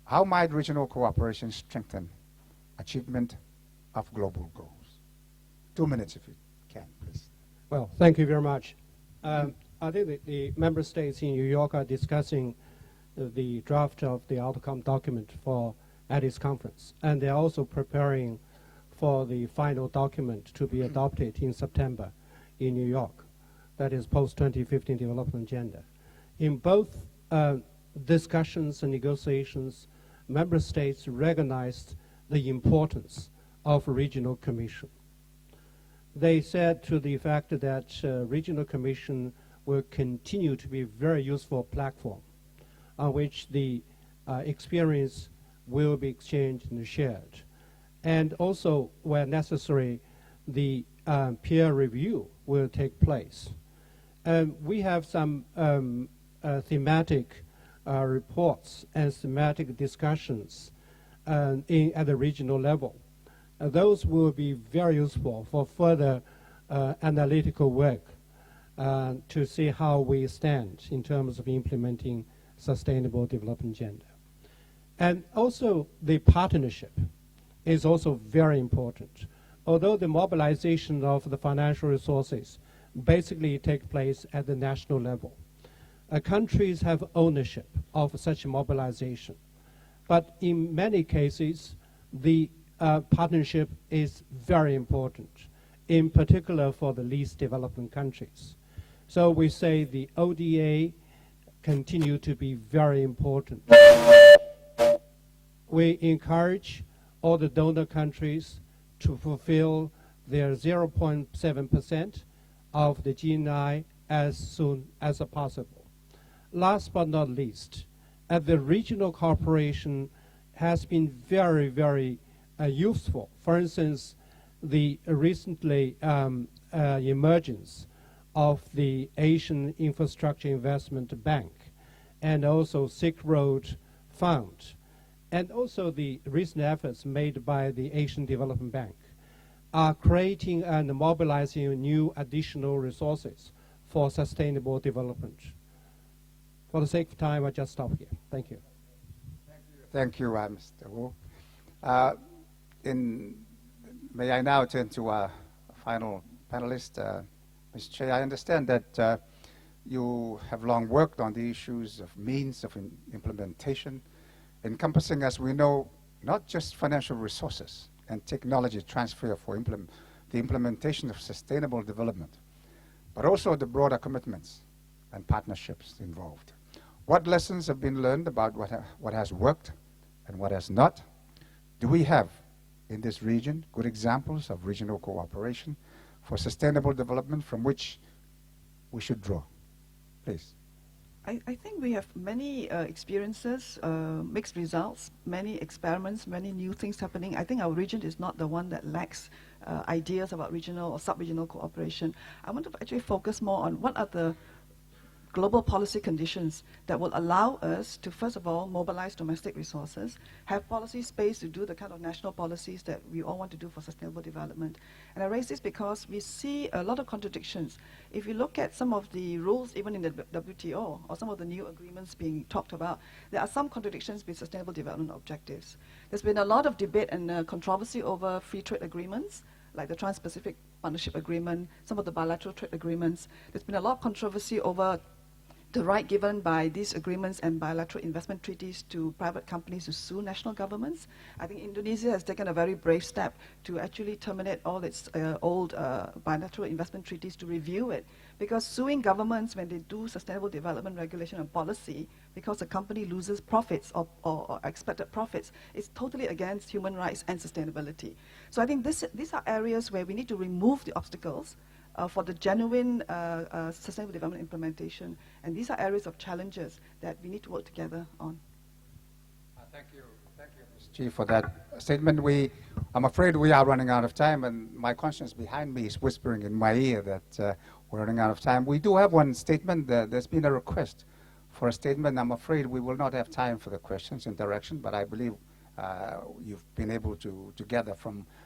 S3: How might regional cooperation strengthen achievement of global goals? 2 minutes, if you can, please.
S8: Well, thank you very much. I think that the member states in New York are discussing the draft of the outcome document for Addis conference, and they're also preparing for the final document to be adopted in September in New York. That is post-2015 development agenda. In both discussions and negotiations, member states recognized the importance of regional commission. They said to the fact that regional commission will continue to be a very useful platform on which the experience will be exchanged and shared. And also, where necessary, the peer review will take place. We have some thematic reports and thematic discussions at the regional level. Those will be very useful for further analytical work to see how we stand in terms of implementing sustainable development agenda. And also the partnership is also very important. Although the mobilization of the financial resources basically take place at the national level, countries have ownership of such mobilization. But in many cases, the partnership is very important, in particular for the least developed countries. So we say the ODA continue to be very important. We encourage all the donor countries to fulfill their 0.7% of the GNI as soon as possible. Last but not least, at the regional cooperation has been very, very useful. For instance, the recently emergence of the Asian Infrastructure Investment Bank and also Silk Road Fund, and also the recent efforts made by the Asian Development Bank are creating and mobilizing new additional resources for sustainable development. For the sake of time, I just stop here. Thank you.
S3: Thank you, Mr. Wu. May I now turn to our final panelist, Ms. Che. I understand that you have long worked on the issues of means of implementation, encompassing, as we know, not just financial resources and technology transfer for the implementation of sustainable development, but also the broader commitments and partnerships involved. What lessons have been learned about what has worked and what has not? Do we have in this region good examples of regional cooperation for sustainable development from which we should draw? Please.
S9: I think we have many experiences, mixed results, many experiments, many new things happening. I think our region is not the one that lacks ideas about regional or sub-regional cooperation. I want to actually focus more on what are the global policy conditions that will allow us to, first of all, mobilize domestic resources, have policy space to do the kind of national policies that we all want to do for sustainable development. And I raise this because we see a lot of contradictions. If you look at some of the rules, even in the WTO, or some of the new agreements being talked about, there are some contradictions with sustainable development objectives. There's been a lot of debate and controversy over free trade agreements, like the Trans-Pacific Partnership Agreement, some of the bilateral trade agreements. There's been a lot of controversy over the right given by these agreements and bilateral investment treaties to private companies to sue national governments. I think Indonesia has taken a very brave step to actually terminate all its old bilateral investment treaties to review it. Because suing governments when they do sustainable development regulation and policy, because the company loses profits or expected profits, is totally against human rights and sustainability. So I think these are areas where we need to remove the obstacles for the genuine sustainable development implementation. And these are areas of challenges that we need to work together on.
S3: Thank you, Mr. Chief, for that statement. I'm afraid we are running out of time, and my conscience behind me is whispering in my ear that we're running out of time. We do have one statement. There's been a request for a statement. I'm afraid we will not have time for the questions interaction, but I believe you've been able to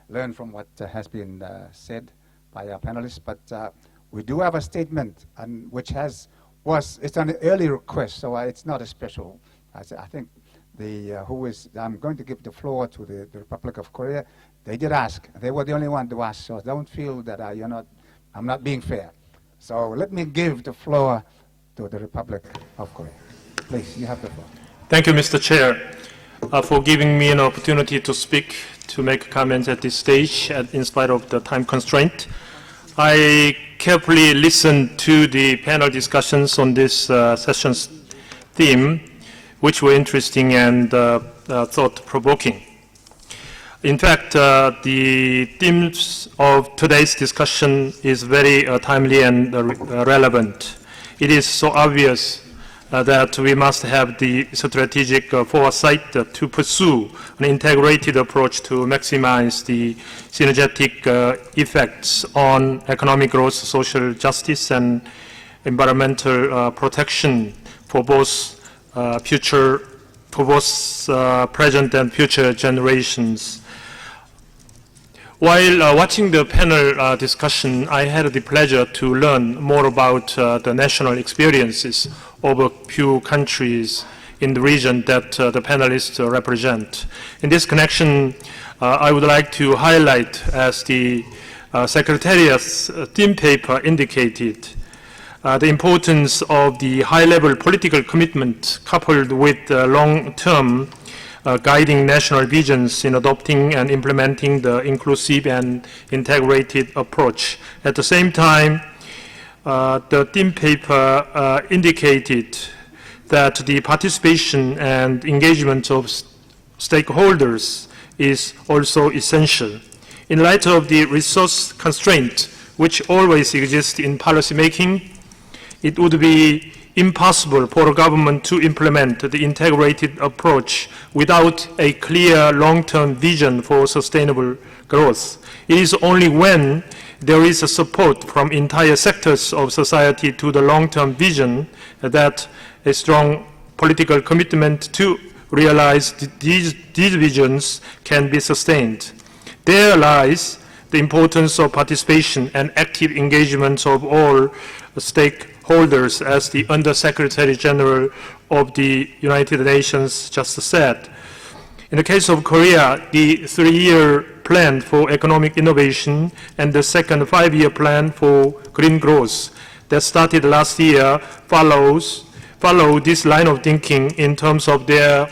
S3: learn from what has been said by our panelists. But we do have a statement, and it's an early request, so it's not a special. I think I'm going to give the floor to the Republic of Korea. They did ask. They were the only one to ask, so don't feel that I'm not being fair. So let me give the floor to the Republic of Korea. Please, you have the floor.
S10: Thank you, Mr. Chair, for giving me an opportunity to speak, to make comments at this stage, in spite of the time constraint. I carefully listened to the panel discussions on this session's theme, which were interesting and thought-provoking. In fact, the themes of today's discussion is very timely and relevant. It is so obvious that we must have the strategic foresight to pursue an integrated approach to maximize the synergetic effects on economic growth, social justice, and environmental protection for both present and future generations. While watching the panel discussion, I had the pleasure to learn more about the national experiences of a few countries in the region that the panelists represent. In this connection, I would like to highlight, as the Secretariat's theme paper indicated, the importance of the high-level political commitment coupled with long-term guiding national visions in adopting and implementing the inclusive and integrated approach. At the same time, the theme paper indicated that the participation and engagement of stakeholders is also essential. In light of the resource constraint which always exists in policymaking, it would be impossible for a government to implement the integrated approach without a clear long-term vision for sustainable growth. It is only when there is a support from entire sectors of society to the long-term vision that a strong political commitment to realize these visions can be sustained. There lies the importance of participation and active engagement of all stakeholders, as the Under-Secretary General of the United Nations just said. In the case of Korea, the 3-year plan for economic innovation and the second 5-year plan for green growth that started last year follow this line of thinking in terms of their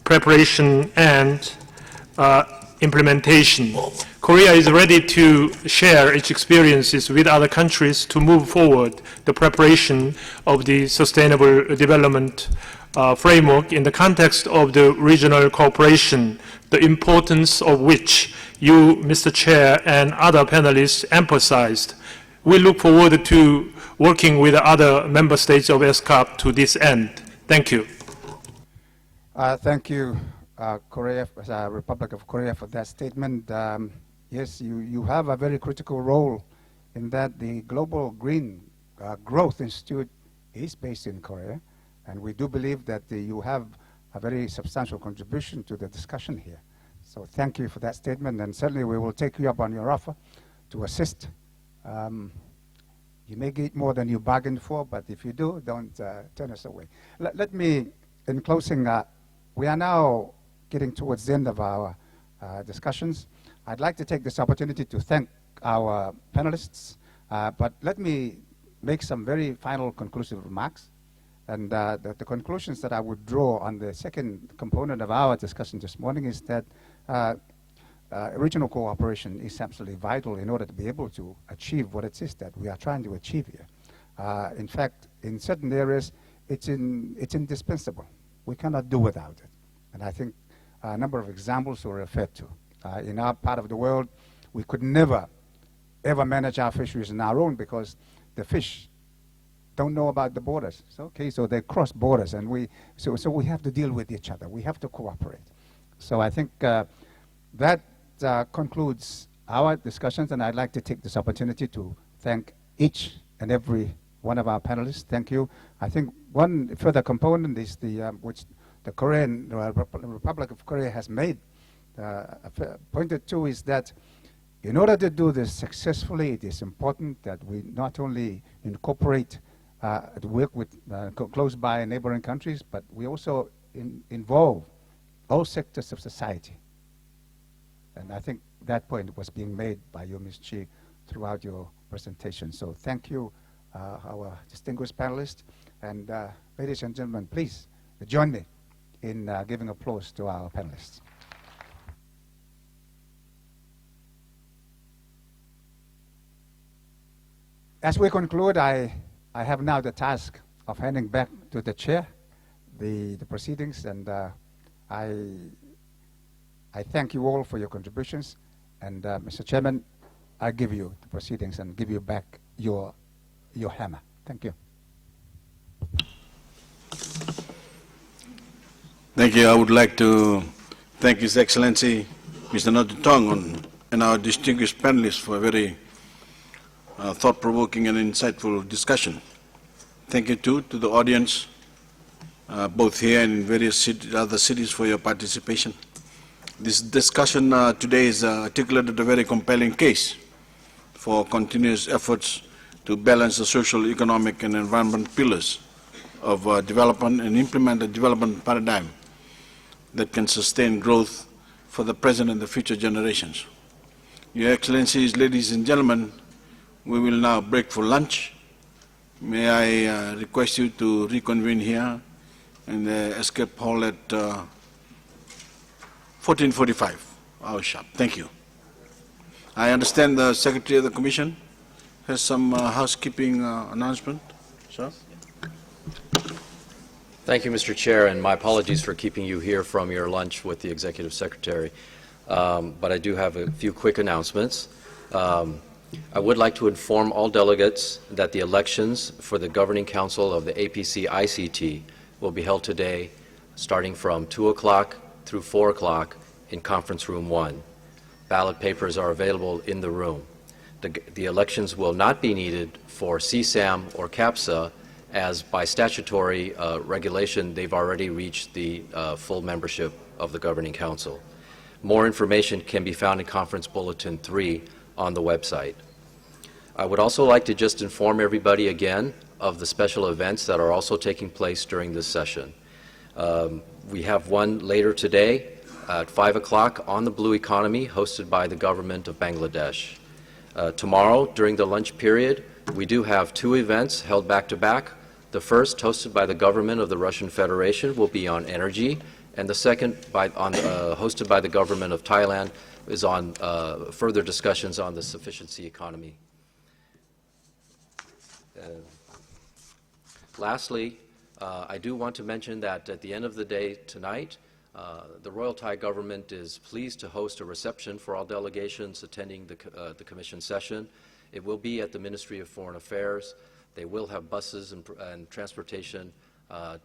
S10: preparation and implementation. Korea is ready to share its experiences with other countries to move forward the preparation of the sustainable development framework in the context of the regional cooperation, the importance of which you, Mr. Chair, and other panelists emphasized. We look forward to working with other member states of ESCAP to this end. Thank you.
S3: Thank you, Republic of Korea, for that statement. Yes, you have a very critical role in that the Global Green Growth Institute is based in Korea, and we do believe that you have a very substantial contribution to the discussion here. So thank you for that statement, and certainly we will take you up on your offer to assist. You may get more than you bargained for, but if you do, don't turn us away. Let me, in closing, we are now getting towards the end of our discussions. I'd like to take this opportunity to thank our panelists, but let me make some very final conclusive remarks. And the conclusions that I would draw on the second component of our discussion this morning is that regional cooperation is absolutely vital in order to be able to achieve what it is that we are trying to achieve here. In fact, in certain areas, it's indispensable. We cannot do without it. And I think a number of examples were referred to. In our part of the world, we could never, ever manage our fisheries on our own because the fish don't know about the borders. So they cross borders, and so we have to deal with each other. We have to cooperate. So I think that concludes our discussions, and I'd like to take this opportunity to thank each and every one of our panelists. Thank you. I think one further component is which the Republic of Korea has made pointed to is that in order to do this successfully, it is important that we not only incorporate work with close by neighboring countries, but we also involve all sectors of society. And I think that point was being made by you, Ms. Chi, throughout your presentation. So thank you, our distinguished panelists. And ladies and gentlemen, please join me in giving applause to our panelists. As we conclude, I have now the task of handing back to the chair the proceedings, and I thank you all for your contributions, and Mr. Chairman, I give you the proceedings and give you back your hammer. Thank you.
S2: Thank you. I would like to thank His Excellency Mr. Noddy Tong and our distinguished panelists for a very thought-provoking and insightful discussion. Thank you too to the audience, both here and in various other cities, for your participation. This discussion today is articulated a very compelling case for continuous efforts to balance the social, economic, and environment pillars of development and implement a development paradigm that can sustain growth for the present and the future generations. Your Excellencies, ladies and gentlemen, we will now break for lunch. May I request you to reconvene here in the ESCAP hall at 14:45, hour sharp. Thank you. I understand the Secretary of the Commission has some housekeeping announcement. Sir?
S11: Thank you, Mr. Chair, and my apologies for keeping you here from your lunch with the Executive Secretary. But I do have a few quick announcements. I would like to inform all delegates that the elections for the Governing Council of the APC-ICT will be held today starting from 2 o'clock through 4 o'clock in Conference Room 1. Ballot papers are available in the room. The elections will not be needed for CSAM or CAPSA, as by statutory regulation they've already reached the full membership of the Governing Council. More information can be found in Conference Bulletin 3 on the website. I would also like to just inform everybody again of the special events that are also taking place during this session. We have one later today at 5 o'clock on the Blue Economy, hosted by the government of Bangladesh. Tomorrow, during the lunch period, we do have two events held back to back. The first, hosted by the government of the Russian Federation, will be on energy, And the second, hosted by the government of Thailand, is on further discussions on the sufficiency economy. Lastly, I do want to mention that at the end of the day tonight, the Royal Thai government is pleased to host a reception for all delegations attending the Commission session. It will be at the Ministry of Foreign Affairs. They will have buses and transportation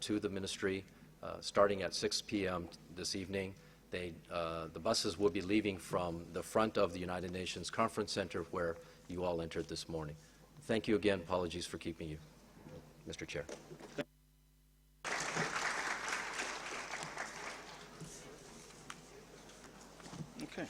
S11: to the Ministry starting at 6 p.m. this evening. The buses will be leaving from the front of the United Nations Conference Center where you all entered this morning. Thank you again. Apologies for keeping you, Mr. Chair.
S2: Okay.